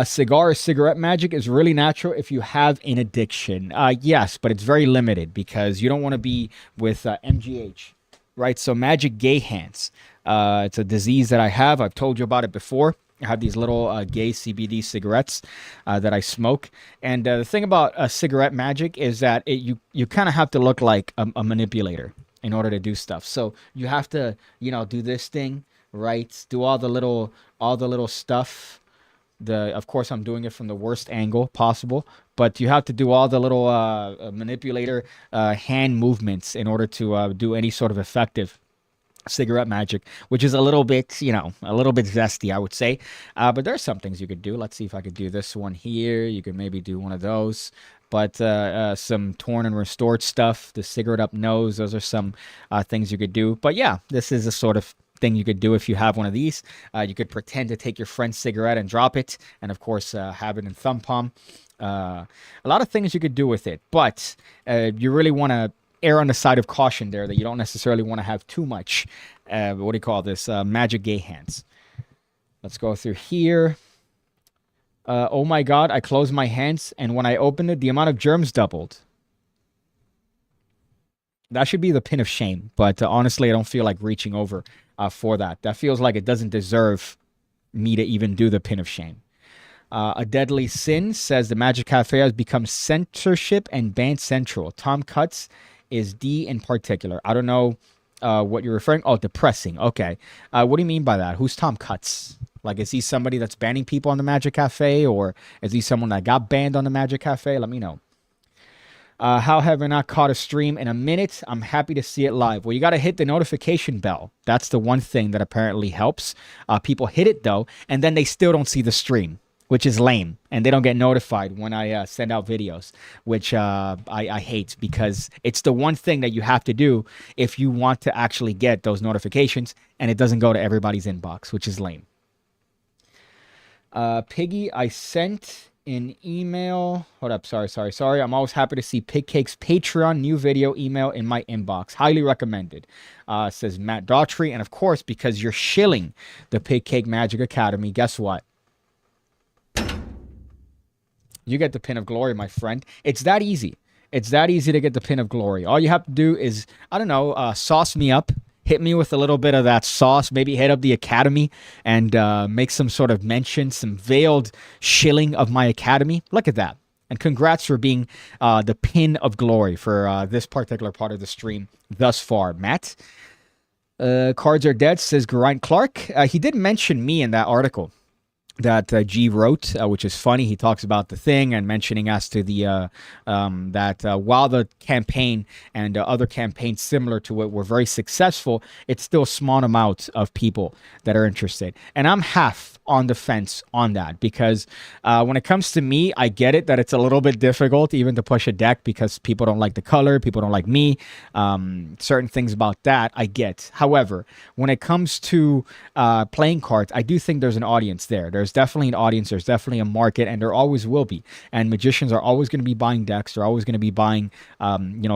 Cigar or cigarette magic is really natural if you have an addiction. Yes, but it's very limited because you don't want to be with MGH, right? So magic gay hands. It's a disease that I have. I've told you about it before. I have these little gay CBD cigarettes that I smoke. And the thing about cigarette magic is that you kind of have to look like a manipulator in order to do stuff. So you have to, you know, do this thing. Right, do all the little stuff. Of course, I'm doing it from the worst angle possible, but you have to do all the little manipulator hand movements in order to do any sort of effective cigarette magic, which is a little bit, you know, a little bit zesty, I would say. But there are some things you could do. Let's see if I could do this one here. You could maybe do one of those. But some torn and restored stuff, the cigarette up nose, those are some things you could do. But yeah, this is a sort of thing you could do if you have one of these. You could pretend to take your friend's cigarette and drop it, and of course have it in thumb palm. A lot of things you could do with it, but you really want to err on the side of caution there, that you don't necessarily want to have too much, what do you call this, magic gay hands. Let's go through here. Oh my god, I closed my hands, and when I opened it, the amount of germs doubled. That should be the pin of shame, but honestly, I don't feel like reaching over for that. That feels like it doesn't deserve me to even do the pin of shame. A Deadly Sin says the Magic Cafe has become censorship and banned central. Tom Cutts is D in particular. I don't know what you're referring. Oh, depressing. Okay. What do you mean by that? Who's Tom Cutts? Like, is he somebody that's banning people on the Magic Cafe, or is he someone that got banned on the Magic Cafe? Let me know. How have I not caught a stream in a minute? I'm happy to see it live. Well, you got to hit the notification bell. That's the one thing that apparently helps. People hit it, though, and then they still don't see the stream. which is lame, and they don't get notified when I send out videos, which I hate, because it's the one thing that you have to do if you want to actually get those notifications, and it doesn't go to everybody's inbox, which is lame. Piggy, I sent an email. Hold up, sorry. I'm always happy to see PigCake's Patreon new video email in my inbox. Highly recommended, says Matt Daughtry. And of course, because you're shilling the PigCake Magic Academy, guess what? You get the pin of glory, my friend. It's that easy. It's that easy to get the pin of glory. All you have to do is, I don't know, sauce me up. Hit me with a little bit of that sauce. Maybe hit up the academy and make some sort of mention, some veiled shilling of my academy. Look at that. And congrats for being the pin of glory for this particular part of the stream thus far, Matt. Cards are dead, says Geraint Clark. He did mention me in that article that G wrote, which is funny. He talks about the thing and mentioning as to the while the campaign and other campaigns similar to it were very successful, it's still a small amount of people that are interested. And I'm half on the fence on that, because when it comes to me, I get it that it's a little bit difficult even to push a deck because people don't like the color, people don't like me, certain things about that I get. However, when it comes to playing cards, I do think there's an audience there. There's definitely an audience, there's definitely a market, and there always will be. And magicians are always going to be buying decks, they're always going to be buying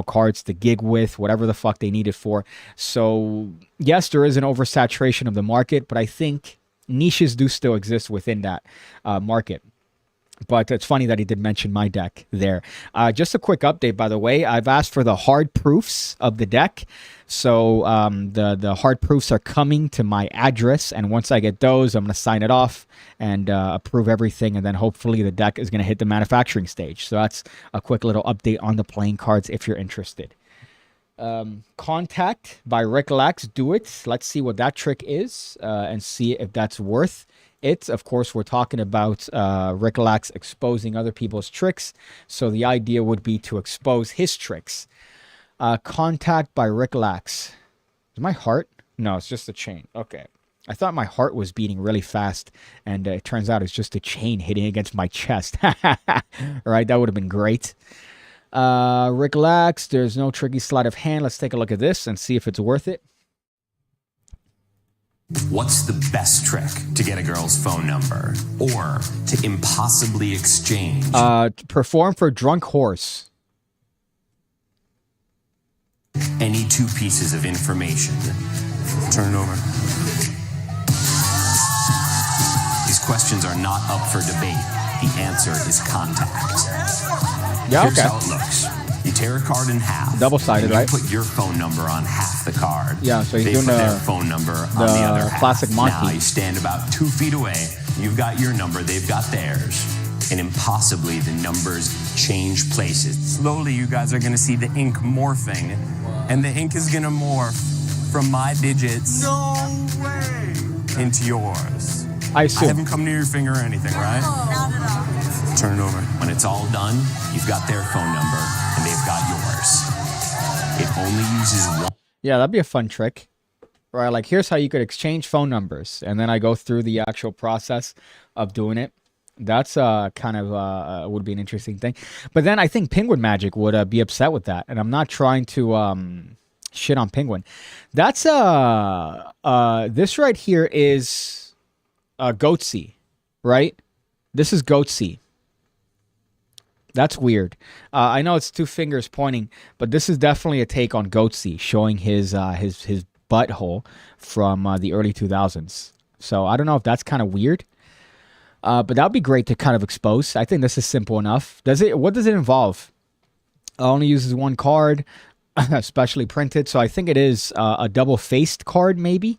cards to gig with, whatever the fuck they need it for. So yes, there is an oversaturation of the market, but I think niches do still exist within that market. But it's funny that he did mention my deck there. Just a quick update, by the way. I've asked for the hard proofs of the deck. So the hard proofs are coming to my address. And once I get those, I'm going to sign it off and approve everything. And then hopefully the deck is going to hit the manufacturing stage. So that's a quick little update on the playing cards if you're interested. Contact by Rick Lax. Do it. Let's see what that trick is and see if that's worth it. Of course, we're talking about Rick Lax exposing other people's tricks. So the idea would be to expose his tricks. Contact by Rick Lax. Is my heart? No, it's just a chain. Okay. I thought my heart was beating really fast, and it turns out it's just a chain hitting against my chest. All right, that would have been great. Rick Lax, there's no tricky sleight of hand. Let's take a look at this and see if it's worth it. What's the best trick to get a girl's phone number or to impossibly exchange? Perform for drunk horse. Any two pieces of information. Turn it over. These questions are not up for debate. The answer is contact. Yeah, Here's okay. how it looks. You tear a card in half. Double-sided, you right? Put your phone number on half the card. Yeah, so he's they doing put the their phone number on the other half. classic Monty. Now you stand about 2 feet away. You've got your number. They've got theirs. And impossibly, the numbers change places. Slowly, you guys are going to see the ink morphing. And the ink is going to morph from my digits into yours. I I assume. haven't come near your finger or anything, right? Turn it over. When it's all done, you've got their phone number and they've got yours. It only uses one. Yeah, that'd be a fun trick. Right, like here's how you could exchange phone numbers, and then I go through the actual process of doing it. That's kind of would be an interesting thing. But then I think Penguin Magic would be upset with that, and I'm not trying to shit on Penguin. That's this right here is Goatsy, right? This is Goatsy. That's weird. I know it's two fingers pointing, but this is definitely a take on Goatsy, showing his butthole from the early 2000s. So I don't know if that's kind of weird, but that would be great to kind of expose. I think this is simple enough. What does it involve? It only uses one card, specially printed. So I think it is a double-faced card, maybe.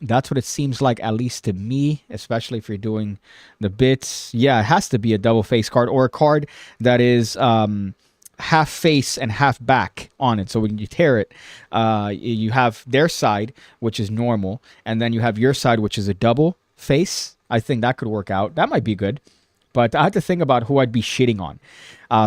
That's what it seems like, at least to me, especially if you're doing the bits. Yeah, it has to be a double-faced card, or a card that is half face and half back on it. So when you tear it, you have their side, which is normal, and then you have your side, which is a double face. I think that could work out. That might be good. But I have to think about who I'd be shitting on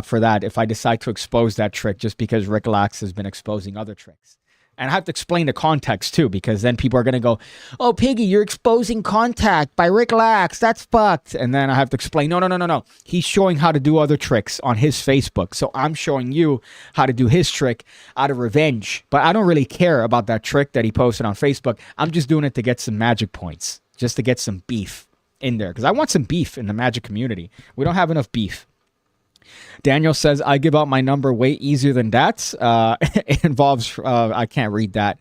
for that if I decide to expose that trick, just because Rick Lax has been exposing other tricks. And I have to explain the context too, because then people are going to go, oh, Piggy, you're exposing contact by Rick Lax. That's fucked. And then I have to explain, no. He's showing how to do other tricks on his Facebook. So I'm showing you how to do his trick out of revenge. But I don't really care about that trick that he posted on Facebook. I'm just doing it to get some magic points, just to get some beef in there. Because I want some beef in the magic community. We don't have enough beef. Daniel says, I give out my number way easier than that. It involves, I can't read that.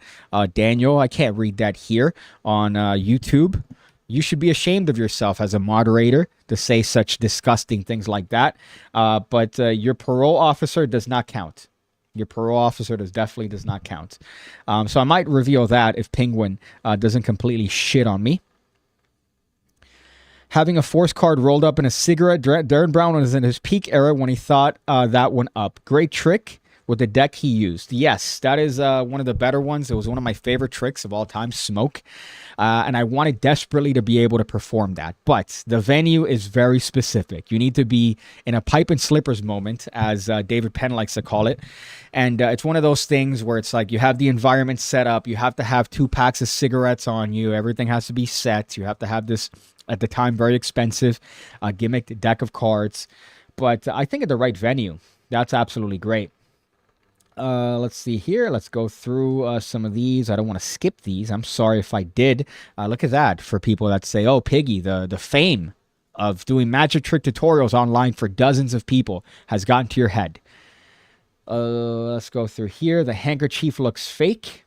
Daniel, I can't read that here on YouTube. You should be ashamed of yourself as a moderator to say such disgusting things like that. But your parole officer does not count. Your parole officer definitely does not count. So I might reveal that if Penguin doesn't completely shit on me. Having a force card rolled up in a cigarette. Darren Brown was in his peak era when he thought that one up. Great trick with the deck he used. Yes, that is one of the better ones. It was one of my favorite tricks of all time, smoke. And I wanted desperately to be able to perform that. But the venue is very specific. You need to be in a pipe and slippers moment, as David Penn likes to call it. And it's one of those things where it's like you have the environment set up. You have to have 2 packs of cigarettes on you. Everything has to be set. You have to have this, at the time, very expensive gimmicked deck of cards. But I think at the right venue, that's absolutely great. Let's see here. Let's go through some of these. I don't want to skip these. I'm sorry if I did. Look at that for people that say, oh, Piggy, the fame of doing magic trick tutorials online for dozens of people has gotten to your head. Let's go through here. The handkerchief looks fake.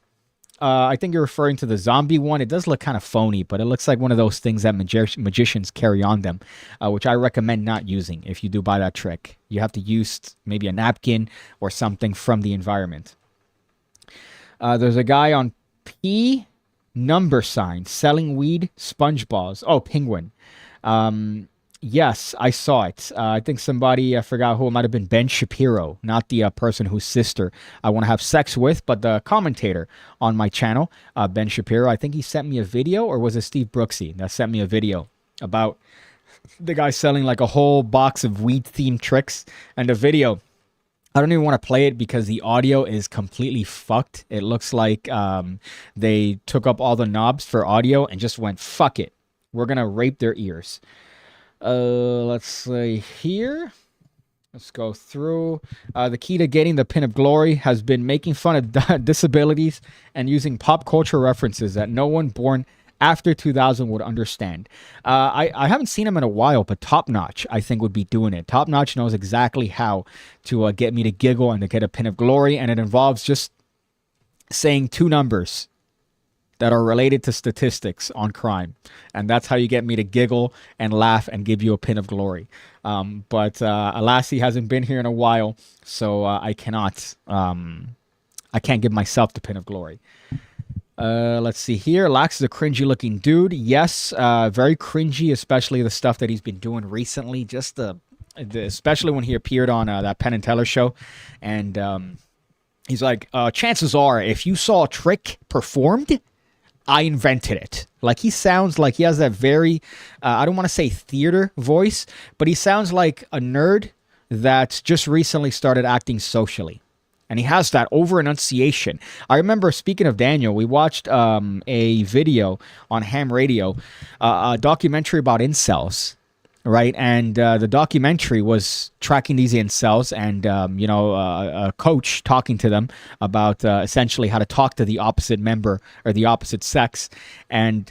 I think you're referring to the zombie one. It does look kind of phony, but it looks like one of those things that magicians carry on them, which I recommend not using if you do buy that trick. You have to use maybe a napkin or something from the environment. There's a guy on P number sign selling weed sponge balls. Oh, Penguin. Yes, I saw it. I think somebody, I forgot who, it might have been Ben Shapiro, not the person whose sister I want to have sex with, but the commentator on my channel, Ben Shapiro. I think he sent me a video, or was it Steve Brooksy that sent me a video about the guy selling like a whole box of weed-themed tricks. And the video, I don't even want to play it because the audio is completely fucked. It looks like they took up all the knobs for audio and just went, fuck it. We're going to rape their ears. Let's see here. Let's go through. The key to getting the pin of glory has been making fun of disabilities and using pop culture references that no one born after 2000 would understand. I haven't seen him in a while, but Top Notch, I think, would be doing it. Top Notch knows exactly how to get me to giggle and to get a pin of glory, and it involves just saying 2 numbers that are related to statistics on crime. And that's how you get me to giggle and laugh and give you a pin of glory. But alas, he hasn't been here in a while, so I can't give myself the pin of glory. Let's see here. Lax is a cringy looking dude. Yes, very cringy, especially the stuff that he's been doing recently. Just especially when he appeared on that Penn and Teller show. And he's like, chances are, if you saw a trick performed, I invented it. Like, he sounds like he has that very, I don't want to say theater voice, but he sounds like a nerd that's just recently started acting socially. And he has that over enunciation. I remember, speaking of Daniel, we watched a video on Ham Radio, a documentary about incels. Right, and the documentary was tracking these incels and, a coach talking to them about essentially how to talk to the opposite member or the opposite sex. And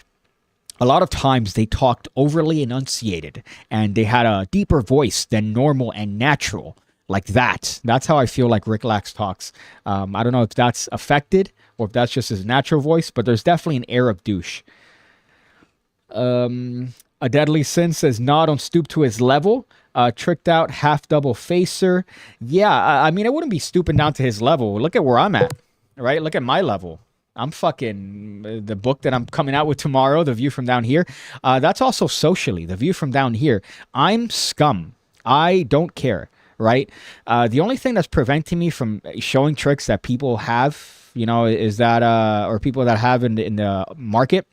a lot of times they talked overly enunciated and they had a deeper voice than normal and natural, like that. That's how I feel like Rick Lax talks. I don't know if that's affected or if that's just his natural voice, but there's definitely an air of douche. A Deadly Sin says, nah, don't stoop to his level. Tricked out half double facer. Yeah, I mean, I wouldn't be stooping down to his level. Look at where I'm at, right? Look at my level. I'm fucking, the book that I'm coming out with tomorrow, The View from Down Here. That's also socially, The View from Down Here. I'm scum. I don't care, right? The only thing that's preventing me from showing tricks that people have, is that, or people that have in the market,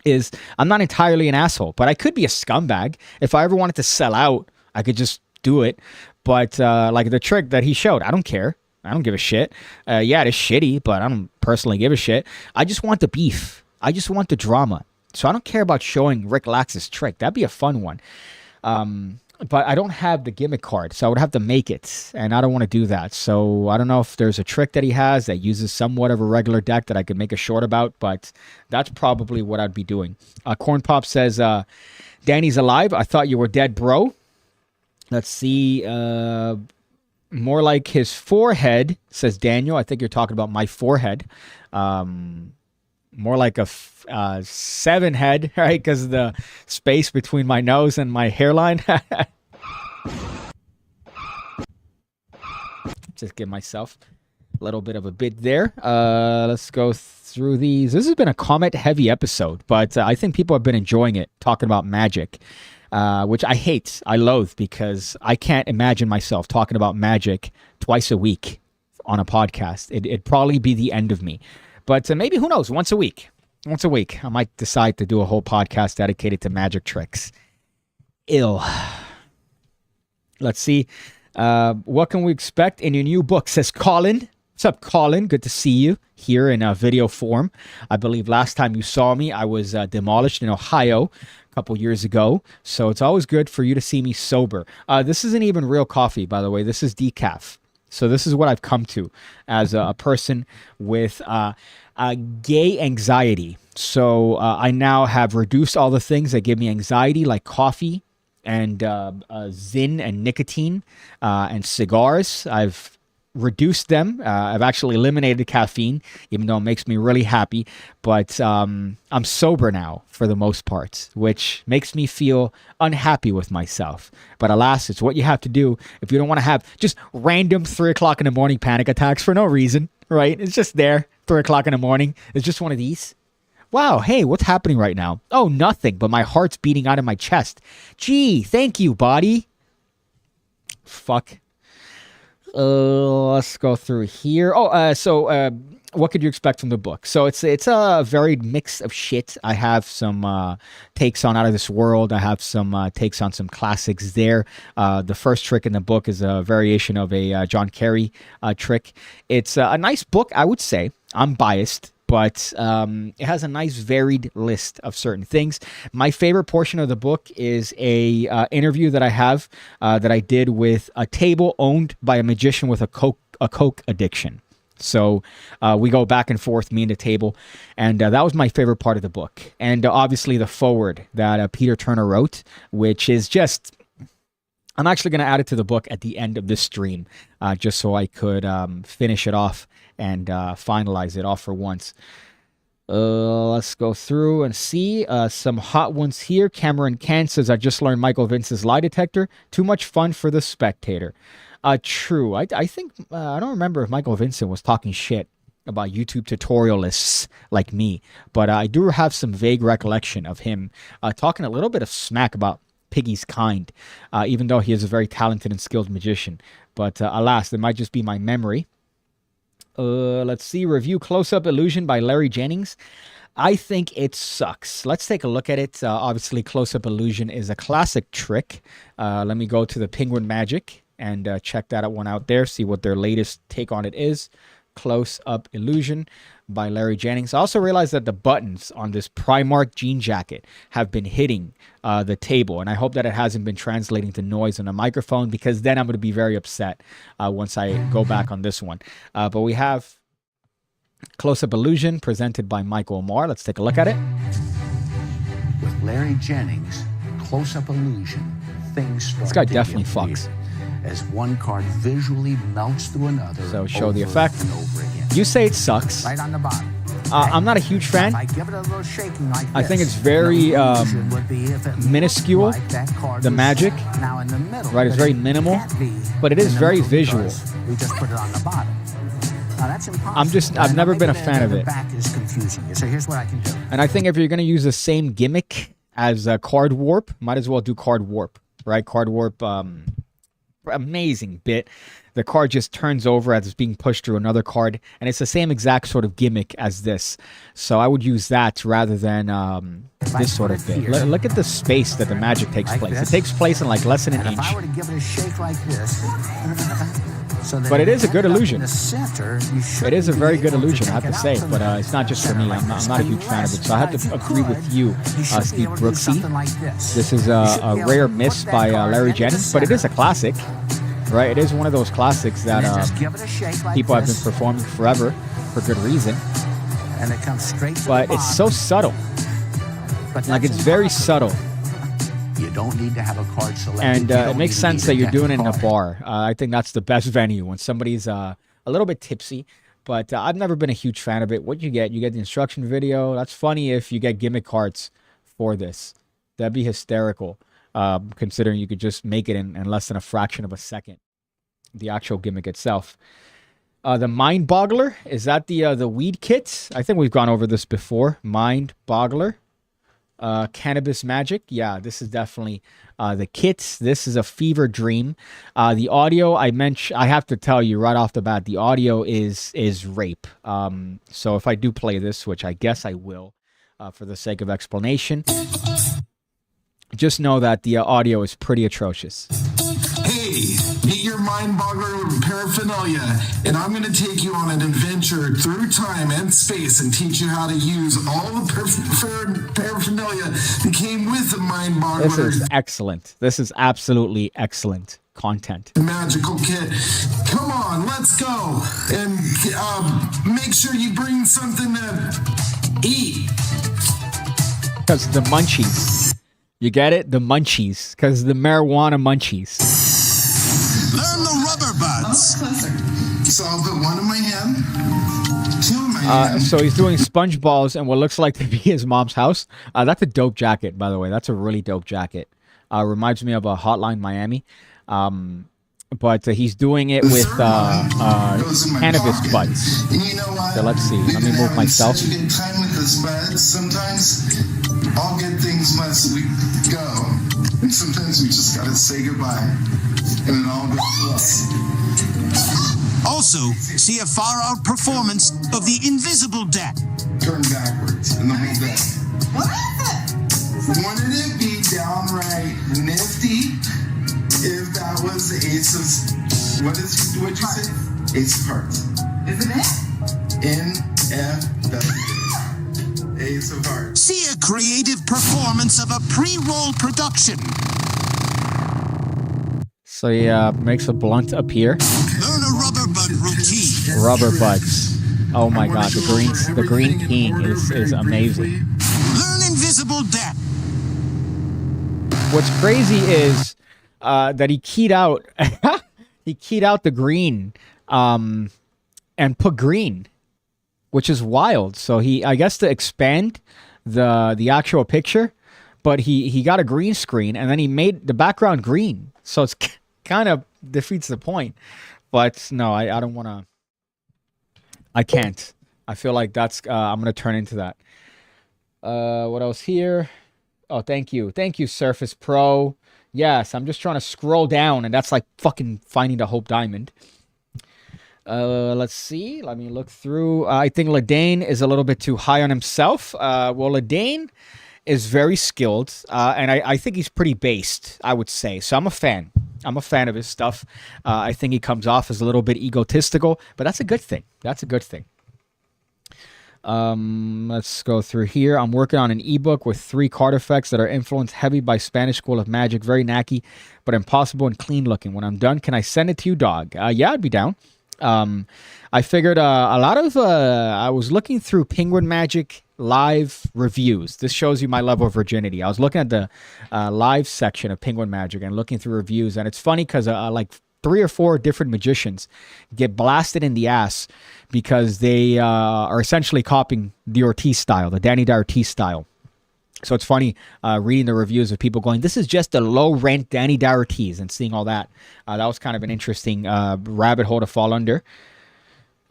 is I'm not entirely an asshole, but I could be a scumbag. If I ever wanted to sell out, I could just do it. But like the trick that he showed, I don't care. I don't give a shit. Yeah, it is shitty, but I don't personally give a shit. I just want the beef. I just want the drama. So I don't care about showing Rick Lax's trick. That'd be a fun one. But I don't have the gimmick card, so I would have to make it, and I don't want to do that. So I don't know if there's a trick that he has that uses somewhat of a regular deck that I could make a short about, but that's probably what I'd be doing. Corn Pop says, Danny's alive. I thought you were dead, bro. Let's see. More like his forehead, says Daniel. I think you're talking about my forehead. More like a 7 head, right? Because of the space between my nose and my hairline. Just give myself a little bit of a bit there. Let's go through these. This has been a comment-heavy episode, but I think people have been enjoying it, talking about Magic, which I hate, I loathe, because I can't imagine myself talking about Magic twice a week on a podcast. It'd probably be the end of me. But maybe, who knows, once a week. Once a week, I might decide to do a whole podcast dedicated to magic tricks. Ill. Let's see. What can we expect in your new book, says Colin. What's up, Colin? Good to see you here in video form. I believe last time you saw me, I was demolished in Ohio a couple years ago. So it's always good for you to see me sober. This isn't even real coffee, by the way. This is decaf. So this is what I've come to as a person with gay anxiety. So I now have reduced all the things that give me anxiety, like coffee and Zyn and nicotine and cigars. I've reduced them. I've actually eliminated caffeine, even though it makes me really happy. But I'm sober now for the most part, which makes me feel unhappy with myself. But alas, it's what you have to do if you don't want to have just random 3 o'clock in the morning panic attacks for no reason, right? It's just there, 3 o'clock in the morning. It's just one of these. Wow, hey, what's happening right now? Oh, nothing, but my heart's beating out of my chest. Gee, thank you, body. Fuck. Let's go through here. So what could you expect from the book? So it's a varied mix of shit. I have some takes on Out of This World. I have some takes on some classics there. The first trick in the book is a variation of a John Kerry trick. It's a nice book, I would say. I'm biased, but it has a nice varied list of certain things. My favorite portion of the book is a interview that I have that I did with a table owned by a magician with a coke addiction. So we go back and forth, me and the table, and that was my favorite part of the book. And obviously the foreword that Peter Turner wrote, which is just... I'm actually going to add it to the book at the end of this stream, just so I could finish it off and finalize it all for once. Let's go through and see some hot ones here. Cameron Can says, I just learned Michael Vince's lie detector. Too much fun for the spectator. True. I think, I don't remember if Michael Vincent was talking shit about YouTube tutorialists like me, but I do have some vague recollection of him talking a little bit of smack about Piggy's kind, even though he is a very talented and skilled magician. But alas, it might just be my memory. Let's see. Review Close-Up Illusion by Larry Jennings. I think it sucks. Let's take a look at it. Obviously, Close-Up Illusion is a classic trick. Let me go to the Penguin Magic and check that one out there, see what their latest take on it is. Close-Up Illusion by Larry Jennings. I also realized that the buttons on this Primark jean jacket have been hitting the table, and I hope that it hasn't been translating to noise on the microphone, because then I'm going to be very upset once I go back on this one. But we have Close-Up Illusion presented by Michael Omar. Let's take a look at it. With Larry Jennings, Close-Up Illusion, things start this guy to definitely get fucks. weird as one card visually melts through another. So show the effect. And over again. You say it sucks. Right on the bottom. I'm not a huge fan. If I give it a little shaking like I think this, it's very the illusion would be if it minuscule, looked like that card the was magic, stuck. Now in the middle, right? It's very minimal, can't be but it is in the very middle visual. because we just put it on the bottom. Now that's impossible. I've never been a Maybe fan of the it. back is confusing you. So here's what I can do. And I think if you're going to use the same gimmick as card warp, might as well do card warp, right? Card warp, amazing bit. The card just turns over as it's being pushed through another card, and it's the same exact sort of gimmick as this. So I would use that rather than this sort of bit. Look at the space that the magic takes place. It takes place in like less than an inch. If I were to give it a shake like this, So that But it if is a you good end up in illusion. the center, you It is a shouldn't very be good able to illusion, I have take to it say, out but from it's not just for center me. like I'm this. not a huge fan of it, so I have to agree with you, should be Steve able to do Brooksy. something like this. This is You a should be able to rare put miss that by card Larry into the Jennings, but it is a center. classic, right? It is one of those classics that And then just give it a shake like people have been this, performing forever for good reason, and it comes straight to but the it's so bottom. subtle. But Like, that's it's very impossible. subtle. You don't need to have a card selected. And You it don't makes even sense need that you're deck doing it in a card. bar. I think that's the best venue when somebody's a little bit tipsy. But I've never been a huge fan of it. What you get the instruction video. That's funny if you get gimmick cards for this. That'd be hysterical, considering you could just make it in less than a fraction of a second. The actual gimmick itself. The Mind Boggler, is that the weed kit? I think we've gone over this before. Mind Boggler. Cannabis Magic, yeah, this is definitely the kits. This is a fever dream. The audio, I have to tell you right off the bat, the audio is rape. So if I do play this, which I guess I will, for the sake of explanation, just know that the audio is pretty atrocious. Hey, meet your mind-boggler paraphernalia, and I'm going to take you on an adventure through time and space and teach you how to use all the paraphernalia that came with the mind-boggler. This is excellent. This is absolutely excellent content. Magical kit. Come on, let's go. And make sure you bring something to eat. Because the munchies. You get it? The munchies. Because the marijuana munchies. Learn the rubber buds. So I'll put one in my hand, two in my hand. So he's doing sponge balls in what looks like to be his mom's house. That's a dope jacket, by the way. That's a really dope jacket. Reminds me of a Hotline Miami. But he's doing it with cannabis buds. And you know what? So let's see. We've Let me been move having myself. Such a good time with this buds. Sometimes all good things must go, and sometimes we just gotta say goodbye, and it all goes well. Also, see a far-out performance of the Invisible Deck. Turn backwards in the whole deck. What is it? Wouldn't it be downright nifty if that was the ace of what'd you say? Ace of hearts. Isn't it? NFW. Ace of hearts. See a creative performance of a pre-roll production. So he makes a blunt appear. Learn a rubber bud routine. Rubber buds. Oh my god, the green king is amazing. Learn Invisible Deck. What's crazy is that he keyed out the green and put green, which is wild. So I guess to expand the actual picture, but he got a green screen and then he made the background green. So it's kind of defeats the point. But no, I don't want to. I can't. I feel like that's I'm gonna turn into that. What else here? Oh, thank you, Surface Pro. Yes, I'm just trying to scroll down, and that's like fucking finding the Hope Diamond. Let's see. Let me look through. I think Ladane is a little bit too high on himself. Well, Ladane is very skilled, and I think he's pretty based, I would say. So I'm a fan. I'm a fan of his stuff. I think he comes off as a little bit egotistical, but that's a good thing. That's a good thing. Let's go through here. I'm working on an ebook with 3 card effects that are influenced heavy by Spanish School of Magic. Very knacky, but impossible and clean looking. When I'm done, can I send it to you, dog? Yeah, I'd be down. I figured a lot of I was looking through Penguin Magic live reviews. This shows you my level of virginity. I was looking at the live section of Penguin Magic and looking through reviews, and it's funny because like 3 or 4 different magicians get blasted in the ass because they are essentially copying the Ortiz style, the Danny Ortiz style. So it's funny reading the reviews of people going, this is just a low-rent Danny Ortiz, and seeing all that. That was kind of an interesting rabbit hole to fall under.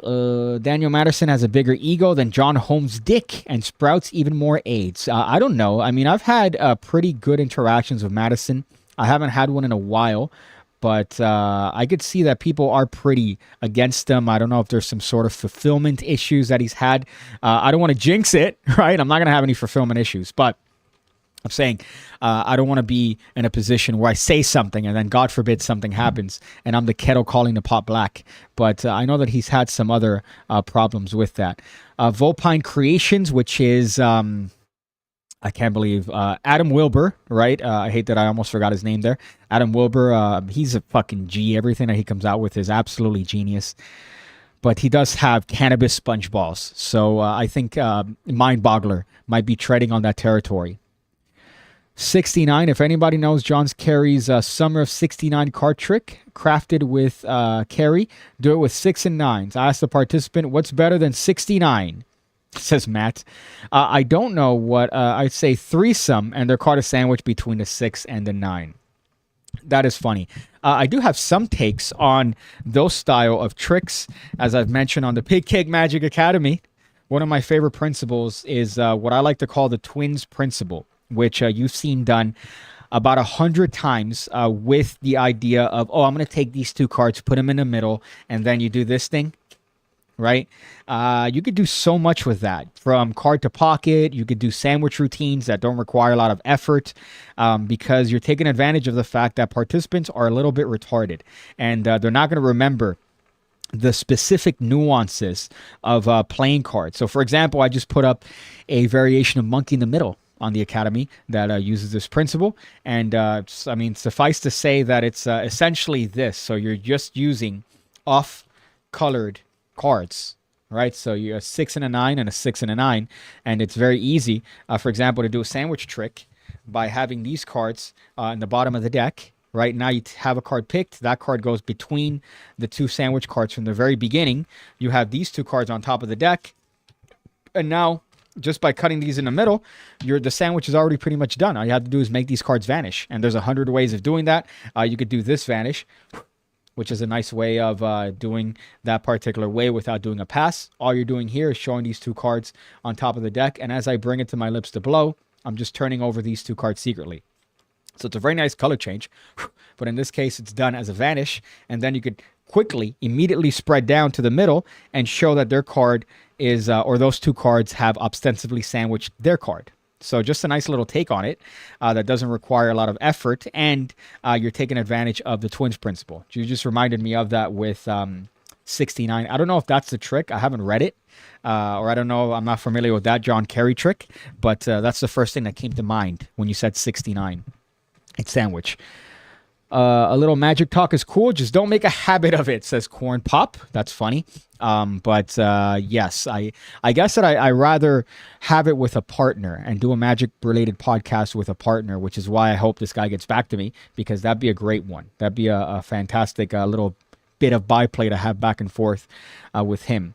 Daniel Madison has a bigger ego than John Holmes' dick and sprouts even more AIDS. I don't know. I mean, I've had pretty good interactions with Madison. I haven't had one in a while, but I could see that people are pretty against him. I don't know if there's some sort of fulfillment issues that he's had. I don't want to jinx it, right? I'm not going to have any fulfillment issues, but I'm saying I don't want to be in a position where I say something and then, God forbid, something happens and I'm the kettle calling the pot black. But I know that he's had some other problems with that. Volpine Creations, which is, I can't believe, Adam Wilbur, right? I hate that I almost forgot his name there. Adam Wilbur, he's a fucking G. Everything that he comes out with is absolutely genius. But he does have cannabis sponge balls. So I think Mind Boggler might be treading on that territory. 69, if anybody knows John Kerry's Summer of 69 card trick, crafted with Kerry, do it with 6 and 9s. I asked the participant, what's better than 69? Says Matt. I don't know what, I'd say threesome, and they're called a sandwich between the 6 and the 9. That is funny. I do have some takes on those style of tricks. As I've mentioned on the PigCake Magic Academy, one of my favorite principles is what I like to call the twins principle, which you've seen done about 100 times with the idea of, oh, I'm going to take these two cards, put them in the middle, and then you do this thing, right? You could do so much with that, from card to pocket. You could do sandwich routines that don't require a lot of effort because you're taking advantage of the fact that participants are a little bit retarded, and they're not going to remember the specific nuances of playing cards. So, for example, I just put up a variation of Monkey in the Middle on the Academy that uses this principle. And, I mean, suffice to say that it's essentially this. So you're just using off-colored cards, right? So you're a 6 and a 9 and a 6 and a 9. And it's very easy, for example, to do a sandwich trick by having these cards in the bottom of the deck. Right now you have a card picked. That card goes between the two sandwich cards from the very beginning. You have these two cards on top of the deck. And now, just by cutting these in the middle, the sandwich is already pretty much done. All you have to do is make these cards vanish. And there's 100 ways of doing that. You could do this vanish, which is a nice way of doing that particular way without doing a pass. All you're doing here is showing these two cards on top of the deck. And as I bring it to my lips to blow, I'm just turning over these two cards secretly. So it's a very nice color change, but in this case, it's done as a vanish. And then you could quickly, immediately spread down to the middle and show that their card is, or those two cards have ostensibly sandwiched their card. So just a nice little take on it that doesn't require a lot of effort, and you're taking advantage of the twins principle. You just reminded me of that with 69. I don't know if that's the trick. I haven't read it. Or I don't know. I'm not familiar with that John Kerry trick, but that's the first thing that came to mind when you said 69. It's sandwich. A little magic talk is cool. Just don't make a habit of it, says Corn Pop. That's funny. But yes, I guess that I rather have it with a partner and do a magic-related podcast with a partner, which is why I hope this guy gets back to me, because that'd be a great one. That'd be a fantastic little bit of byplay to have back and forth with him.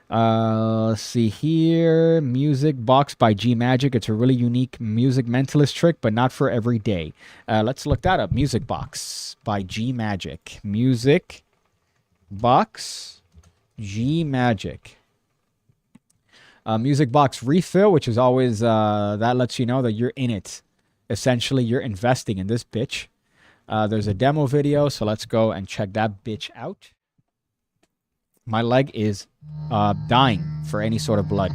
Let's see here. Music Box by G Magic. It's a really unique music mentalist trick, but not for every day. Let's look that up. Music Box by G Magic. Music Box G Magic. Music Box Refill, which is always, that lets you know that you're in it. Essentially, you're investing in this bitch. There's a demo video, so let's go and check that bitch out. My leg is dying for any sort of blood.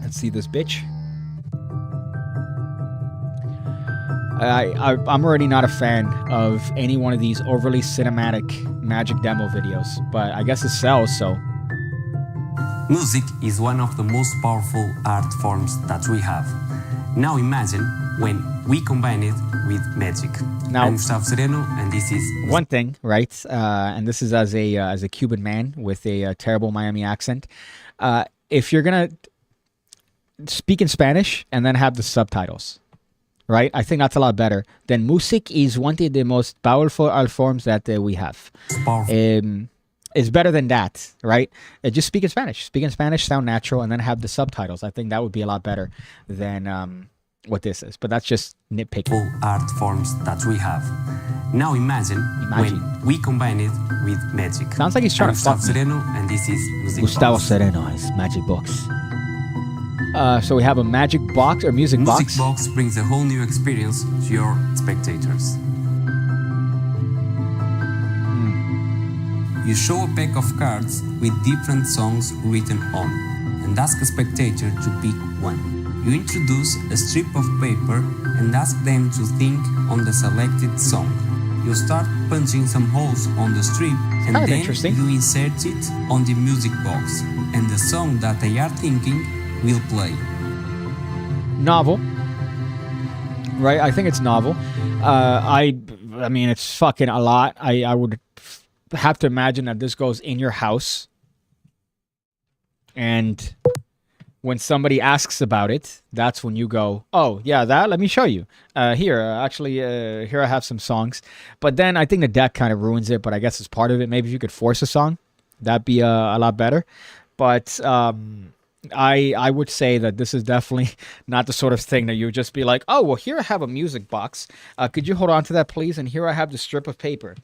Let's see this bitch. I'm already not a fan of any one of these overly cinematic magic demo videos, but I guess it sells, so. Music is one of the most powerful art forms that we have. Now imagine when we combine it with magic. Now, I'm Gustavo Sereno, and this is one thing, right? And this is as a Cuban man with a terrible Miami accent. If you're gonna speak in Spanish and then have the subtitles, right? I think that's a lot better. Then music is one of the most powerful art forms that we have. It's better than that, right? Just speak in Spanish. Speak in Spanish, sound natural, and then have the subtitles. I think that would be a lot better than what this is. But that's just nitpicking. Art forms that we have. Now imagine when we combine it with magic. Sounds like he's trying to fuck me. Sereno, and this is Music Gustavo Box. Sereno is Magic Box. So we have a magic box or music box. Music Box brings a whole new experience to your spectators. You show a pack of cards with different songs written on, and and ask a spectator to pick one. You introduce a strip of paper and ask them to think on the selected song. You start punching some holes on the strip and then you insert it on the music box, and the song that they are thinking will play. Novel. Right? I think it's novel. I mean, it's fucking a lot. I would have to imagine that this goes in your house. And when somebody asks about it, that's when you go, oh, yeah, that? Let me show you. Here I have some songs. But then I think the deck kind of ruins it, but I guess it's part of it. Maybe if you could force a song, that'd be a lot better. But I would say that this is definitely not the sort of thing that you would just be like, oh, well, here I have a music box. Could you hold on to that, please? And here I have the strip of paper.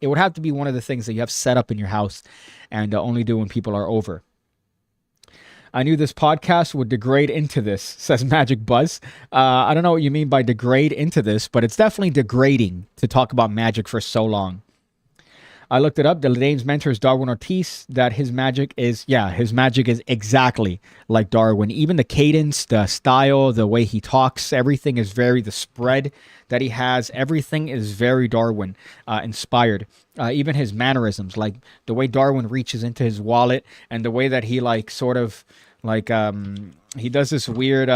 It would have to be one of the things that you have set up in your house and only do when people are over. I knew this podcast would degrade into this, says Magic Buzz. I don't know what you mean by degrade into this, but it's definitely degrading to talk about magic for so long. I looked it up. The Dane's mentor is Darwin Ortiz. That his magic is exactly like Darwin. Even the cadence, the style, the way he talks, everything is the spread that he has, everything is very Darwin inspired. Even his mannerisms, like the way Darwin reaches into his wallet and the way that he he does this weird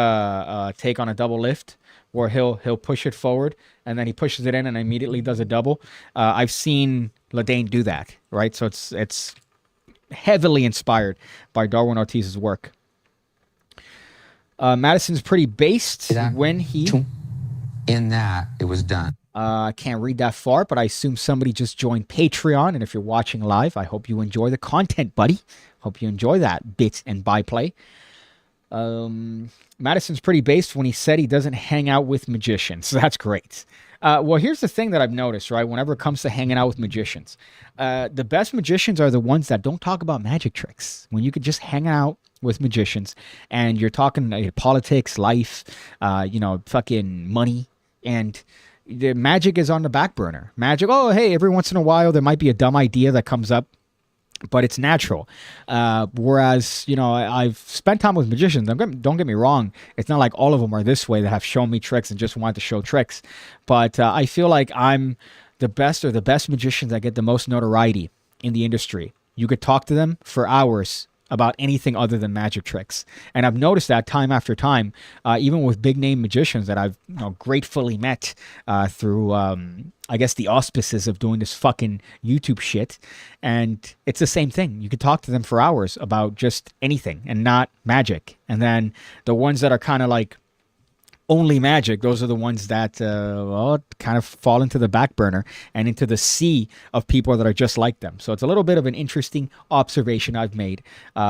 take on a double lift where he'll push it forward and then he pushes it in and immediately does a double. I've seen Ladane do that, right? So it's heavily inspired by Darwin Ortiz's work. Madison's pretty based when he... In that, it was done. I can't read that far, but I assume somebody just joined Patreon. And if you're watching live, I hope you enjoy the content, buddy. Hope you enjoy that bit and byplay. Madison's pretty based when he said he doesn't hang out with magicians. So that's great. Well, here's the thing that I've noticed, right? Whenever it comes to hanging out with magicians, the best magicians are the ones that don't talk about magic tricks. When you could just hang out with magicians and you're talking politics, life, fucking money, and the magic is on the back burner. Magic, oh, hey, every once in a while there might be a dumb idea that comes up, but it's natural. Whereas, I've spent time with magicians. Don't get me wrong. It's not like all of them are this way that have shown me tricks and just want to show tricks. But I feel like I'm the best magicians that get the most notoriety in the industry. You could talk to them for hours about anything other than magic tricks. And I've noticed that time after time, even with big name magicians that I've gratefully met through, I guess, the auspices of doing this fucking YouTube shit. And it's the same thing. You could talk to them for hours about just anything and not magic. And then the ones that are kind of like only magic, those are the ones that kind of fall into the back burner and into the sea of people that are just like them. So it's a little bit of an interesting observation I've made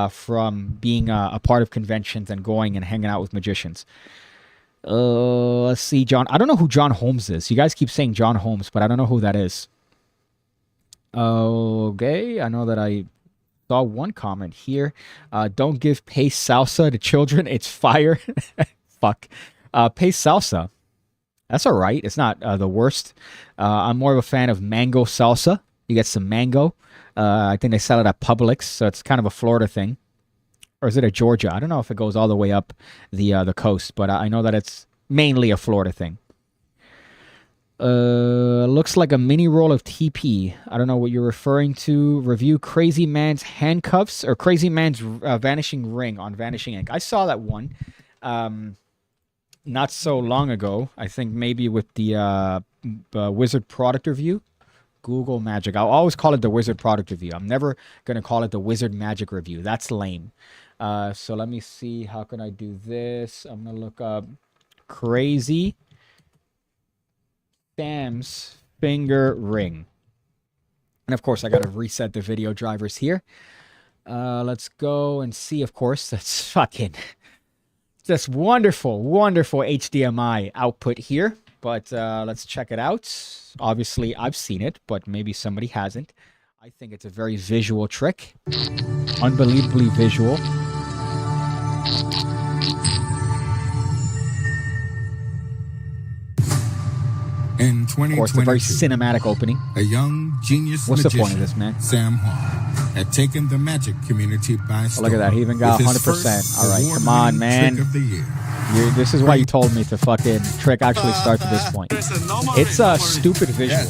from being a part of conventions and going and hanging out with magicians. Let's see, John. I don't know who John Holmes is. You guys keep saying John Holmes, but I don't know who that is. Okay, I know that I saw one comment here. Don't give paste salsa to children. It's fire. Fuck. Paste salsa. That's all right. It's not the worst. I'm more of a fan of mango salsa. You get some mango. I think they sell it at Publix, so it's kind of a Florida thing. Or is it a Georgia? I don't know if it goes all the way up the coast, but I know that it's mainly a Florida thing. Looks like a mini roll of TP. I don't know what you're referring to. Review Crazy Man's handcuffs or Crazy Man's vanishing ring on Vanishing Ink. I saw that one. Not so long ago, I think maybe with the Wizard product review. Google Magic. I'll always call it the Wizard product review. I'm never going to call it the Wizard Magic review. That's lame. So let me see. How can I do this? I'm going to look up Crazy Sam's finger ring. And of course, I got to reset the video drivers here. Let's go and see, of course. That's fucking... This wonderful, wonderful HDMI output here, but let's check it out. Obviously, I've seen it, but maybe somebody hasn't. I think it's a very visual trick. Unbelievably visual. In 2022, of course, a very cinematic opening. A young genius What's magician, the point of this, man? Sam Hall, had taken the magic community by storm. Look at that. He even got 100%. All right, come on, man. This is why you told me to fucking trick actually start to this point. It's a stupid visual.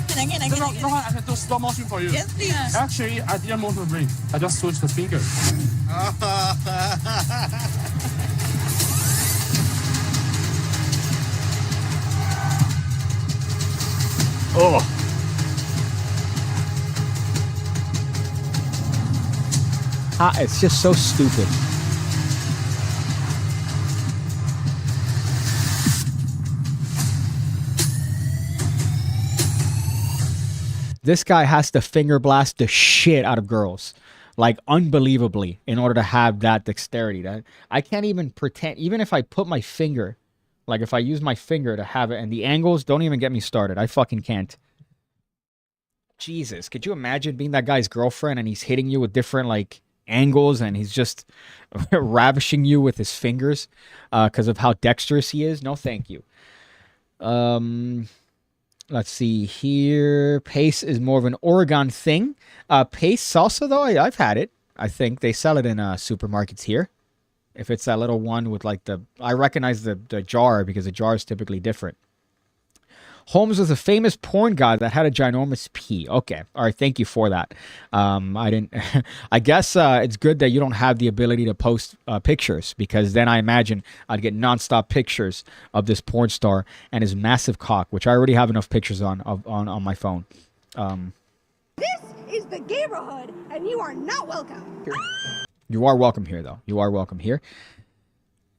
Can I can do slow motion for you. Yes, please. Actually, I didn't move the ring. I just switched the finger. Oh. It's just so stupid. This guy has to finger blast the shit out of girls, like unbelievably, in order to have that dexterity. That I can't even pretend, even if I put my finger, like if I use my finger to have it, and the angles, don't even get me started. I fucking can't. Jesus, could you imagine being that guy's girlfriend and he's hitting you with different like angles and he's just ravishing you with his fingers because of how dexterous he is? No, thank you. Let's see here. Pace is more of an Oregon thing. Pace salsa, though, I've had it. I think they sell it in supermarkets here. If it's that little one with like the... I recognize the jar because the jar is typically different. Holmes was a famous porn guy that had a ginormous pee. Okay. All right. Thank you for that. I didn't... I guess it's good that you don't have the ability to post pictures, because then I imagine I'd get nonstop pictures of this porn star and his massive cock, which I already have enough pictures on my phone. This is the neighborhood, and you are not welcome. You are welcome here, though. You are welcome here.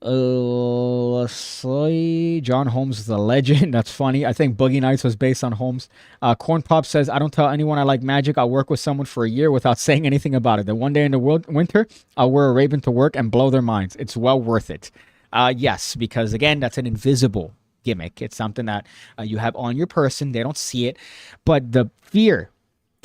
Let's see. John Holmes is a legend. That's funny. I think Boogie Nights was based on Holmes. Corn Pop says, I don't tell anyone I like magic. I'll work with someone for a year without saying anything about it. Then one day in the winter, I'll wear a raven to work and blow their minds. It's well worth it. Yes, because again, that's an invisible gimmick. It's something that you have on your person. They don't see it. But the fear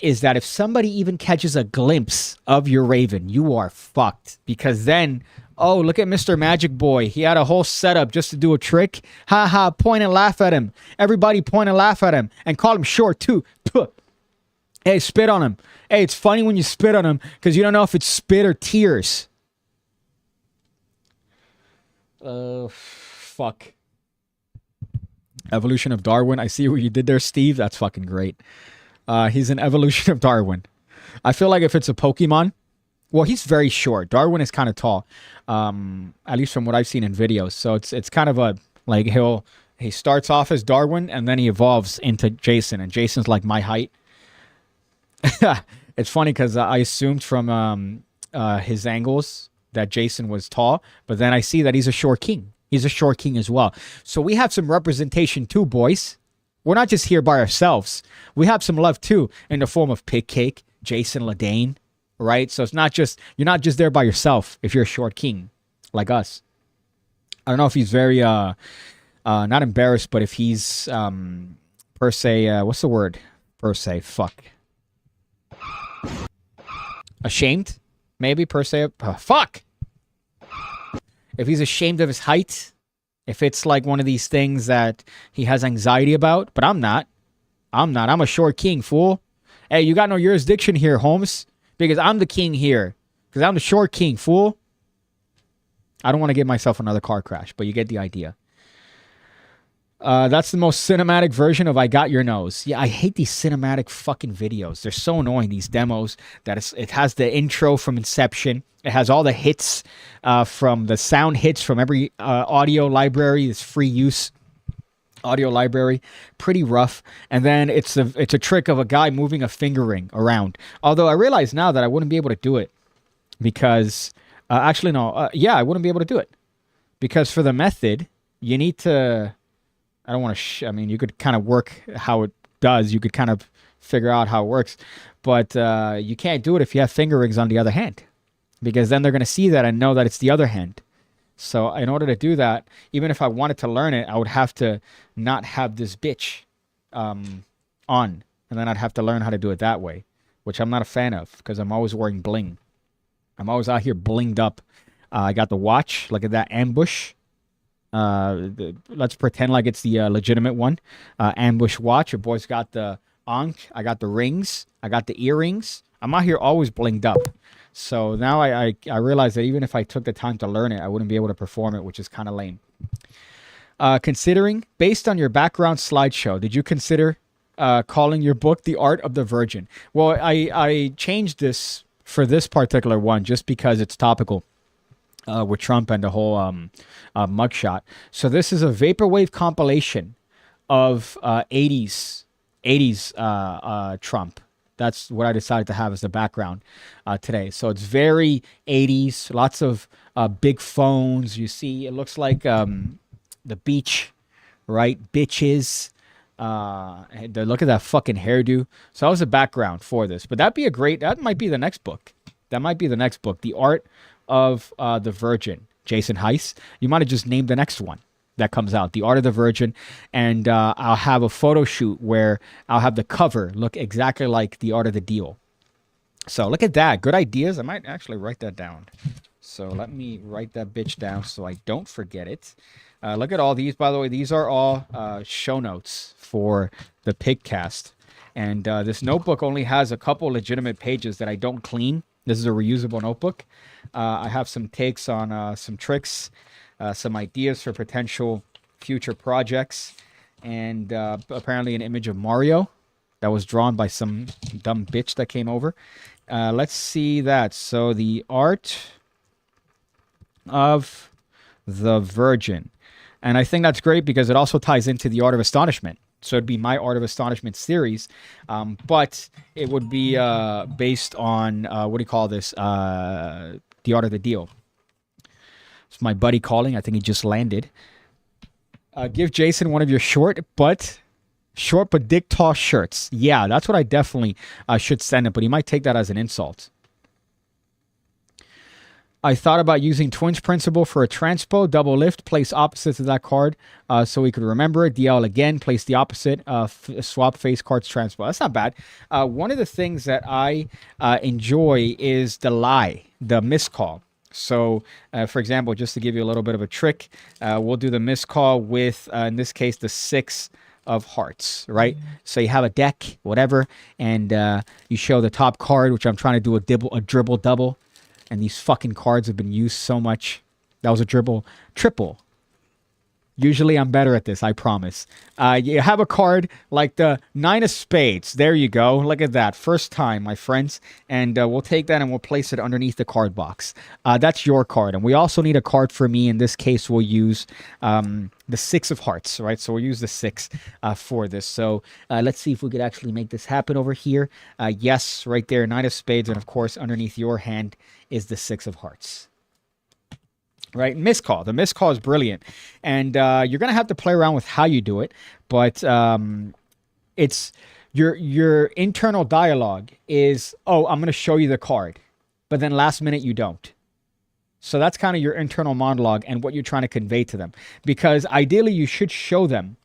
is that if somebody even catches a glimpse of your raven, you are fucked. Because then... oh, look at Mr. Magic Boy. He had a whole setup just to do a trick. Ha ha, point and laugh at him. Everybody point and laugh at him. And call him short, too. Puh. Hey, spit on him. Hey, it's funny when you spit on him because you don't know if it's spit or tears. Fuck. Evolution of Darwin. I see what you did there, Steve. That's fucking great. He's an evolution of Darwin. I feel like if it's a Pokemon... well, he's very short. Darwin is kind of tall, at least from what I've seen in videos. So it's kind of a, like, he starts off as Darwin, and then he evolves into Jason, and Jason's like my height. It's funny because I assumed from his angles that Jason was tall, but then I see that he's a short king. He's a short king as well. So we have some representation too, boys. We're not just here by ourselves. We have some love too, in the form of PigCake, Jason Ledane. Right? So it's not just, you're not just there by yourself if you're a short king like us. I don't know if he's very, not embarrassed, but if he's, per se, what's the word? Per se, fuck. Ashamed? Maybe, per se. Fuck! If he's ashamed of his height, if it's like one of these things that he has anxiety about, but I'm not. I'm a short king, fool. Hey, you got no jurisdiction here, Holmes. Because I'm the king here. Because I'm the short king, fool. I don't want to give myself another car crash, but you get the idea. That's the most cinematic version of I Got Your Nose. Yeah, I hate these cinematic fucking videos. They're so annoying, these demos. It has the intro from Inception. It has all the hits from the sound hits from every audio library. It's free use. Audio library, pretty rough, and then it's a trick of a guy moving a finger ring around. Although I realize now that I wouldn't be able to do it because actually no, yeah, I wouldn't be able to do it because for the method you need to. I don't want to. I mean, you could kind of work how it does. You could kind of figure out how it works, but you can't do it if you have finger rings on the other hand because then they're gonna see that and know that it's the other hand. So in order to do that, even if I wanted to learn it, I would have to not have this bitch on. And then I'd have to learn how to do it that way, which I'm not a fan of because I'm always wearing bling. I'm always out here blinged up. I got the watch. Look at that ambush. Let's pretend like it's the legitimate one. Ambush watch. Your boy's got the ankh. I got the rings. I got the earrings. I'm out here always blinged up. So now I realize that even if I took the time to learn it, I wouldn't be able to perform it, which is kind of lame. Considering, based on your background slideshow, did you consider calling your book The Art of the Virgin? Well, I changed this for this particular one just because it's topical with Trump and the whole mugshot. So this is a vaporwave compilation of 80s Trump. That's what I decided to have as the background today. So it's very 80s, lots of big phones. You see, it looks like the beach, right? Bitches. Look at that fucking hairdo. So that was the background for this. But that might be the next book. That might be the next book. The Art of the Virgin. Jason Heiss. You might have just named the next one that comes out. The Art of the Virgin. And I'll have a photo shoot where I'll have the cover look exactly like The Art of the Deal. So look at that. Good ideas. I might actually write that down. So let me write that bitch down so I don't forget it. Look at all these, by the way. These are all show notes for the PigCast. And this notebook only has a couple legitimate pages that I don't clean. This is a reusable notebook. I have some takes on some tricks, some ideas for potential future projects, and apparently an image of Mario that was drawn by some dumb bitch that came over. Let's see that. So the Art of the Virgin. And I think that's great because it also ties into the Art of Astonishment. So it'd be my Art of Astonishment series, but it would be based on, what do you call this? The Art of the Deal. It's my buddy calling. I think he just landed. Give Jason one of your short but dick tall shirts. Yeah, that's what I definitely should send him, but he might take that as an insult. I thought about using Twins Principle for a transpo, double lift, place opposites of that card so we could remember it. DL again, place the opposite, swap face cards, transpo. That's not bad. One of the things that I enjoy is the lie, the miscall. So, for example, just to give you a little bit of a trick, we'll do the miscall with, in this case, the 6 of hearts, right? So you have a deck, whatever, and you show the top card, which I'm trying to do a dribble double. And these fucking cards have been used so much. That was a dribble triple. Usually I'm better at this, I promise. You have a card like the 9 of spades. There you go. Look at that. First time, my friends. And we'll take that and we'll place it underneath the card box. That's your card. And we also need a card for me. In this case, we'll use the 6 of hearts, right? So we'll use the 6 for this. So let's see if we could actually make this happen over here. Yes, right there, 9 of spades. And of course, underneath your hand is the 6 of hearts. Right, miscall. The miscall is brilliant, and you're gonna have to play around with how you do it. But it's your internal dialogue is, oh, I'm gonna show you the card, but then last minute you don't. So that's kind of your internal monologue and what you're trying to convey to them. Because ideally, you should show them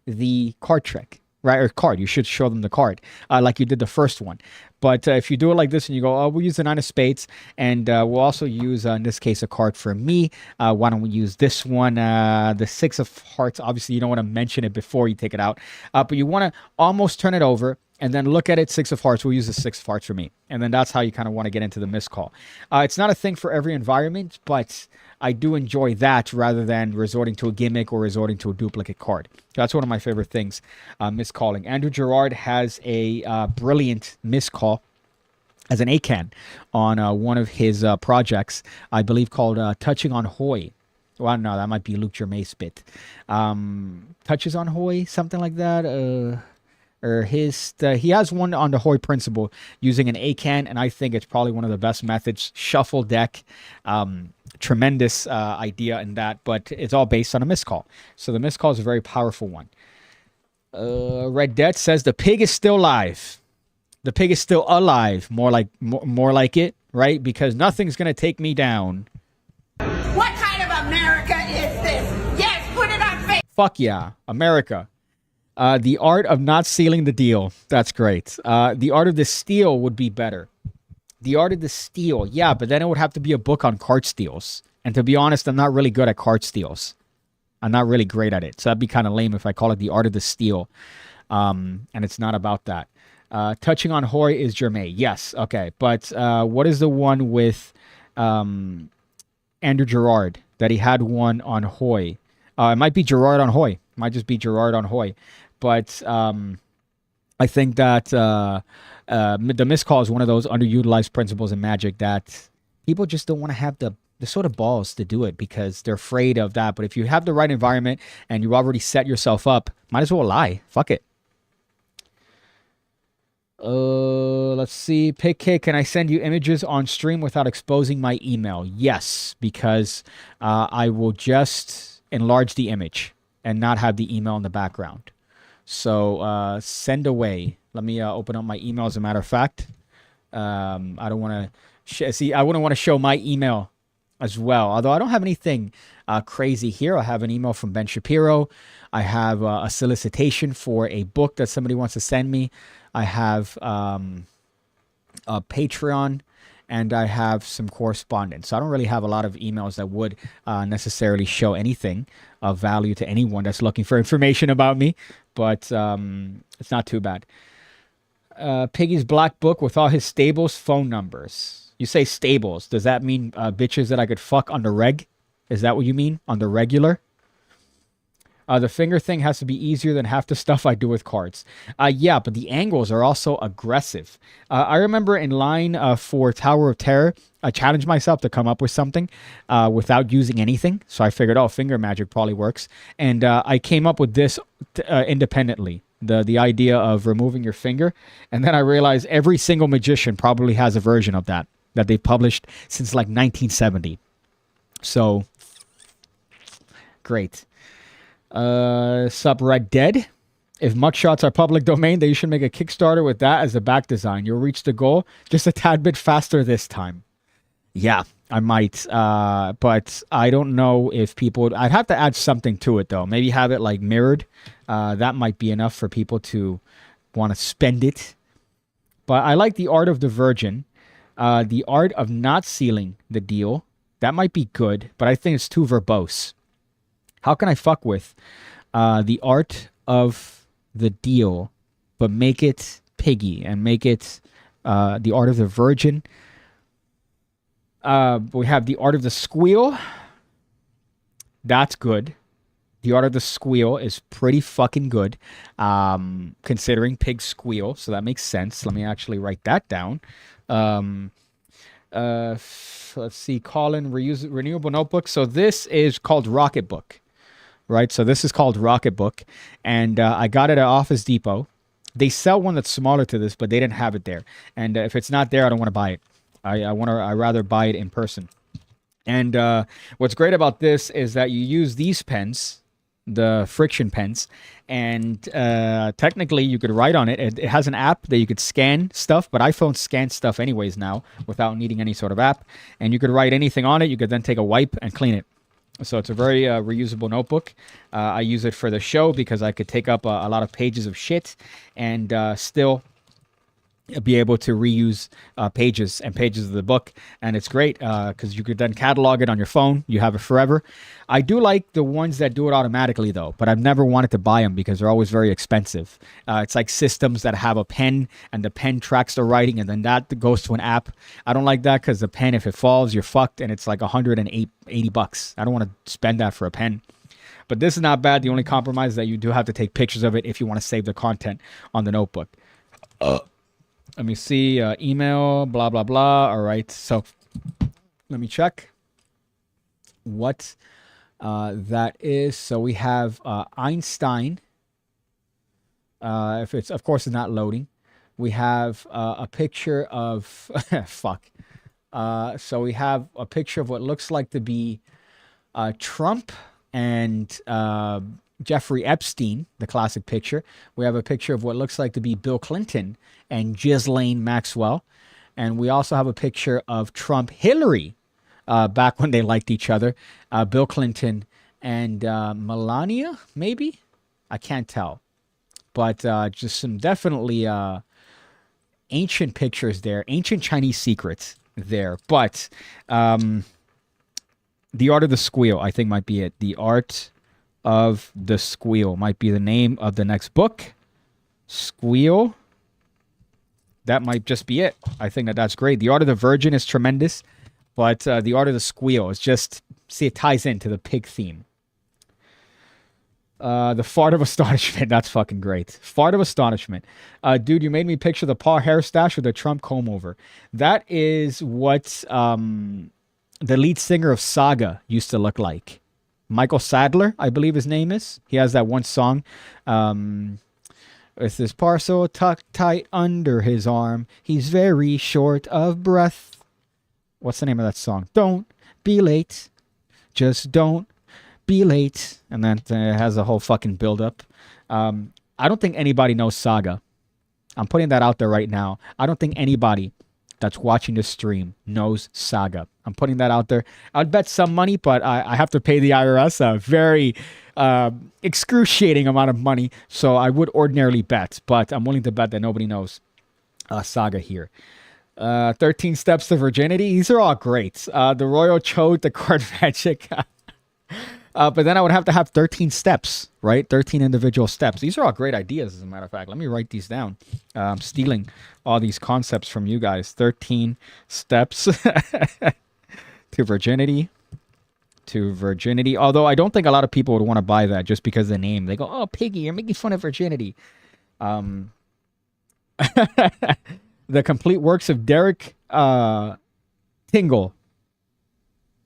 the card trick, right? Or card. You should show them the card like you did the first one. But if you do it like this and you go, oh, we'll use the 9 of spades, and we'll also use, in this case, a card for me. Why don't we use this one, the 6 of hearts? Obviously, you don't want to mention it before you take it out. But you want to almost turn it over and then look at it, 6 of hearts. We'll use the 6 of hearts for me. And then that's how you kind of want to get into the miscall. It's not a thing for every environment, but I do enjoy that rather than resorting to a gimmick or resorting to a duplicate card. That's one of my favorite things, miscalling. Andrew Gerard has a brilliant miscall as an ACAN on one of his projects, I believe called Touching on Hoy. Well, no, that might be Luke Germain's bit. Touches on Hoy, something like that. Or he has one on the Hoy principle using an ACAN, and I think it's probably one of the best methods. Shuffle deck, tremendous idea in that, but it's all based on a miscall. So the miscall is a very powerful one. Red Dead says the pig is still alive. The pig is still alive. More like it, right? Because nothing's gonna take me down. What kind of America is this? Yes, put it on Facebook. Fuck yeah, America. The Art of Not Sealing the Deal. That's great. The Art of the Steal would be better. The Art of the Steal. Yeah, but then it would have to be a book on card steals. And to be honest, I'm not really good at card steals. I'm not really great at it. So that'd be kind of lame if I call it The Art of the Steal. and it's not about that. Touching on Hoy is Germain. Yes, okay. But what is the one with Andrew Gerard that he had one on Hoy? It might be Gerard on Hoy. It might just be Gerard on Hoy. But I think that the missed call is one of those underutilized principles in Magic that people just don't want to have the sort of balls to do it because they're afraid of that. But if you have the right environment and you already set yourself up, might as well lie. Fuck it. Let's see. PigCake, can I send you images on stream without exposing my email? Yes, because I will just enlarge the image and not have the email in the background. So send away. Let me open up my email as a matter of fact. I don't want to see. I wouldn't want to show my email as well. Although I don't have anything crazy here. I have an email from Ben Shapiro. I have a solicitation for a book that somebody wants to send me. I have a Patreon, and I have some correspondence. So I don't really have a lot of emails that would necessarily show anything of value to anyone that's looking for information about me, but it's not too bad. Piggy's Black Book with all his stables phone numbers. You say stables. Does that mean bitches that I could fuck on the reg? Is that what you mean? On the regular? The finger thing has to be easier than half the stuff I do with cards. Yeah, but the angles are also aggressive. I remember in line for Tower of Terror, I challenged myself to come up with something without using anything. So I figured, oh, finger magic probably works. And I came up with this independently. The idea of removing your finger. And then I realized every single magician probably has a version of that they've published since like 1970. So, great. Sub Red Dead. If mugshots are public domain, then you should make a Kickstarter with that as a back design. You'll reach the goal just a tad bit faster this time. Yeah, I might. But I don't know if people... I'd have to add something to it, though. Maybe have it, like, mirrored. That might be enough for people to want to spend it. But I like the Art of the Virgin. The art of not sealing the deal. That might be good, but I think it's too verbose. How can I fuck with the art of the deal, but make it piggy and make it the Art of the Virgin? We have the Art of the Squeal. That's good. The Art of the Squeal is pretty fucking good, considering pig squeal. So that makes sense. Let me actually write that down. Let's see. Colin, Renewable Notebook. So this is called Rocketbook. Right, so this is called Rocketbook, and I got it at Office Depot. They sell one that's smaller to this, but they didn't have it there. And if it's not there, I don't want to buy it. I rather buy it in person. And what's great about this is that you use these pens, the friction pens, and technically you could write on it. It has an app that you could scan stuff, but iPhones scan stuff anyways now without needing any sort of app. And you could write anything on it. You could then take a wipe and clean it. So it's a very reusable notebook. I use it for the show because I could take up a lot of pages of shit and still be able to reuse pages and pages of the book. And it's great because you could then catalog it on your phone. You have it forever. I do like the ones that do it automatically, though, but I've never wanted to buy them because they're always very expensive. It's like systems that have a pen and the pen tracks the writing and then that goes to an app. I don't like that because the pen, if it falls, you're fucked, and it's like $180. I don't want to spend that for a pen. But this is not bad. The only compromise is that you do have to take pictures of it if you want to save the content on the notebook. Let me see. Email, blah, blah, blah. All right. So let me check what that is. So we have Einstein. If it's, of course, it's not loading. We have a picture of, fuck. So we have a picture of what looks like to be Trump and Jeffrey Epstein, the classic picture. We have a picture of what looks like to be Bill Clinton and Ghislaine Maxwell. And we also have a picture of Trump, Hillary, back when they liked each other. Bill Clinton and Melania, maybe? I can't tell. But just some definitely ancient pictures there. Ancient Chinese secrets there. But the Art of the Squeal, I think, might be it. The Art of the Squeal might be the name of the next book. Squeal. That might just be it. I think that's great. The Art of the Virgin is tremendous, but the Art of the Squeal is just, see, it ties into the pig theme. The Fart of Astonishment. That's fucking great. Fart of Astonishment. Dude, you made me picture the Paul hair stash with the Trump comb over. That is what the lead singer of Saga used to look like. Michael Sadler, I believe his name is. He has that one song. With his parcel tucked tight under his arm, he's very short of breath. What's the name of that song? Don't be late. Just don't be late. And then it has a whole fucking build-up. I don't think anybody knows Saga. I'm putting that out there right now. I don't think anybody that's watching this stream knows Saga. I'm putting that out there. I'd bet some money, but I have to pay the IRS a very excruciating amount of money. So I would ordinarily bet, but I'm willing to bet that nobody knows Saga here. 13 Steps to Virginity. These are all great. The Royal Chode, the Card Magic. But then I would have to have 13 steps, right? 13 individual steps. These are all great ideas, as a matter of fact. Let me write these down. I'm stealing all these concepts from you guys. 13 steps to virginity. To virginity. Although I don't think a lot of people would want to buy that just because of the name. They go, oh, Piggy, you're making fun of virginity. The complete works of Derek Tingle.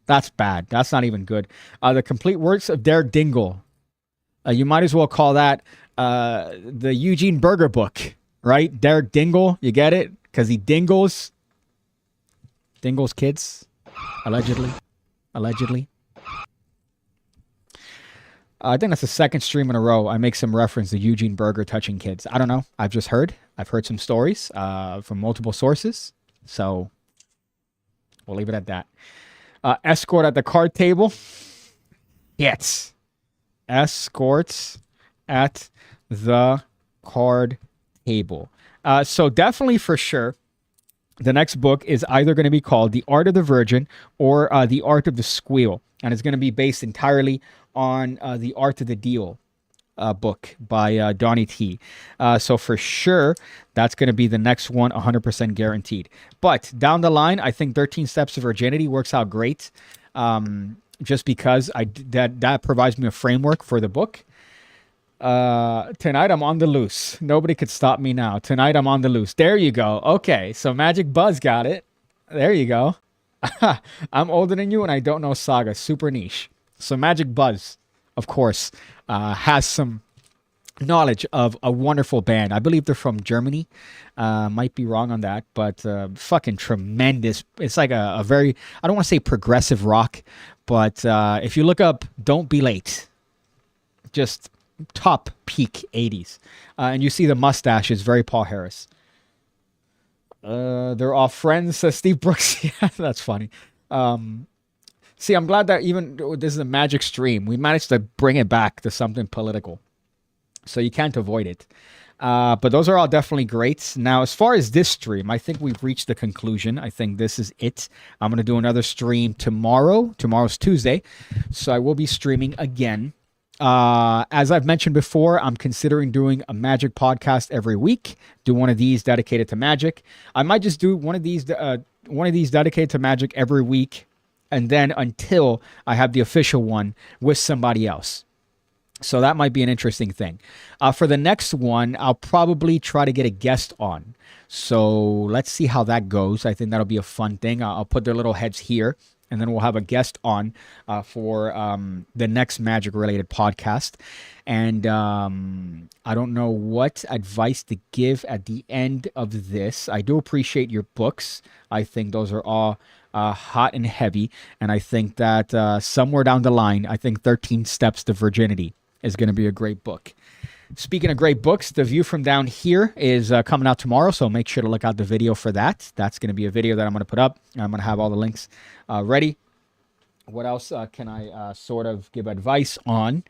That's bad. That's not even good. The complete works of Derek Dingle. You might as well call that the Eugene Burger book, right? Derek Dingle, you get it? Because he dingles. Dingles kids, allegedly. I think that's the second stream in a row I make some reference to Eugene Burger touching kids. I don't know. I've heard some stories from multiple sources. So we'll leave it at that. Escort at the card table. Yes. Escorts at the card table. So definitely for sure, the next book is either going to be called The Art of the Virgin or The Art of the Squeal. And it's going to be based entirely on The Art of the Deal book by Donnie T. So for sure, that's going to be the next one, 100% guaranteed. But down the line, I think 13 Steps to Virginity works out great. Just because that provides me a framework for the book. Tonight I'm on the loose. Nobody could stop me now. Tonight I'm on the loose. There you go. Okay, so Magic Buzz got it. There you go. I'm older than you and I don't know Saga. Super niche. So Magic Buzz, of course, has some knowledge of a wonderful band. I believe they're from Germany. Might be wrong on that, but fucking tremendous. It's like a very, I don't want to say progressive rock, but if you look up Don't Be Late, just top peak 80s. And you see the mustache is very Paul Harris. They're all friends, says Steve Brooks. Yeah, that's funny. See, I'm glad that even this is a Magic stream, we managed to bring it back to something political. So you can't avoid it. But those are all definitely great. Now, as far as this stream, I think we've reached the conclusion. I think this is it. I'm going to do another stream tomorrow. Tomorrow's Tuesday. So I will be streaming again. As I've mentioned before, I'm considering doing a Magic podcast every week. Do one of these dedicated to Magic. I might just do one of these dedicated to Magic every week. And then until I have the official one with somebody else. So that might be an interesting thing. For the next one, I'll probably try to get a guest on. So let's see how that goes. I think that'll be a fun thing. I'll put their little heads here. And then we'll have a guest on for the next Magic-related podcast. And I don't know what advice to give at the end of this. I do appreciate your books. I think those are all hot and heavy. And I think that somewhere down the line, I think 13 Steps to Virginity is going to be a great book. Speaking of great books, The View from Down Here is coming out tomorrow, so make sure to look out the video for that. That's going to be a video that I'm going to put up. I'm going to have all the links ready. What else can I sort of give advice on?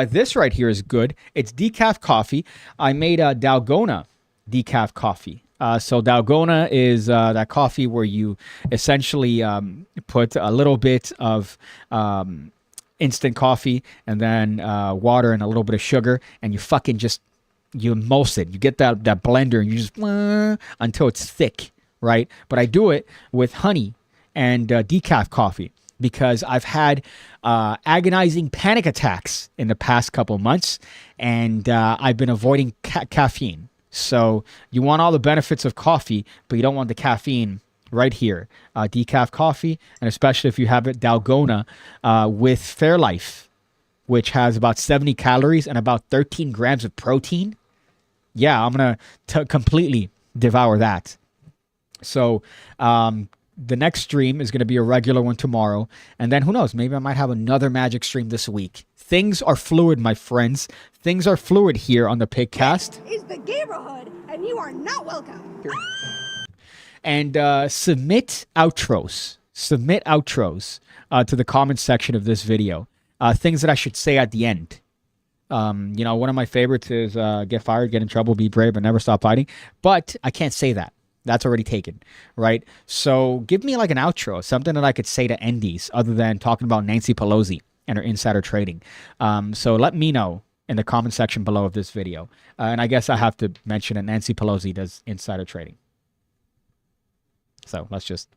This right here is good. It's decaf coffee. I made a Dalgona decaf coffee. So Dalgona is that coffee where you essentially put a little bit of instant coffee and then water and a little bit of sugar, and you fucking just You emulse it. You get that blender and you just until it's thick, right? But I do it with honey and decaf coffee because I've had agonizing panic attacks in the past couple months, and I've been avoiding caffeine. So you want all the benefits of coffee, but you don't want the caffeine right here. Decaf coffee, and especially if you have it Dalgona with Fairlife, which has about 70 calories and about 13 grams of protein. Yeah, I'm going to completely devour that. So the next stream is going to be a regular one tomorrow. And then who knows, maybe I might have another magic stream this week. Things are fluid, my friends. Things are fluid here on the PigCast. This is the neighborhood, and you are not welcome. And submit outros. Submit outros to the comments section of this video. Things that I should say at the end. You know, one of my favorites is get fired, get in trouble, be brave, but never stop fighting. But I can't say that. That's already taken, right? So give me like an outro, something that I could say to end these other than talking about Nancy Pelosi and her insider trading. So let me know in the comment section below of this video. And I guess I have to mention that Nancy Pelosi does insider trading. So let's just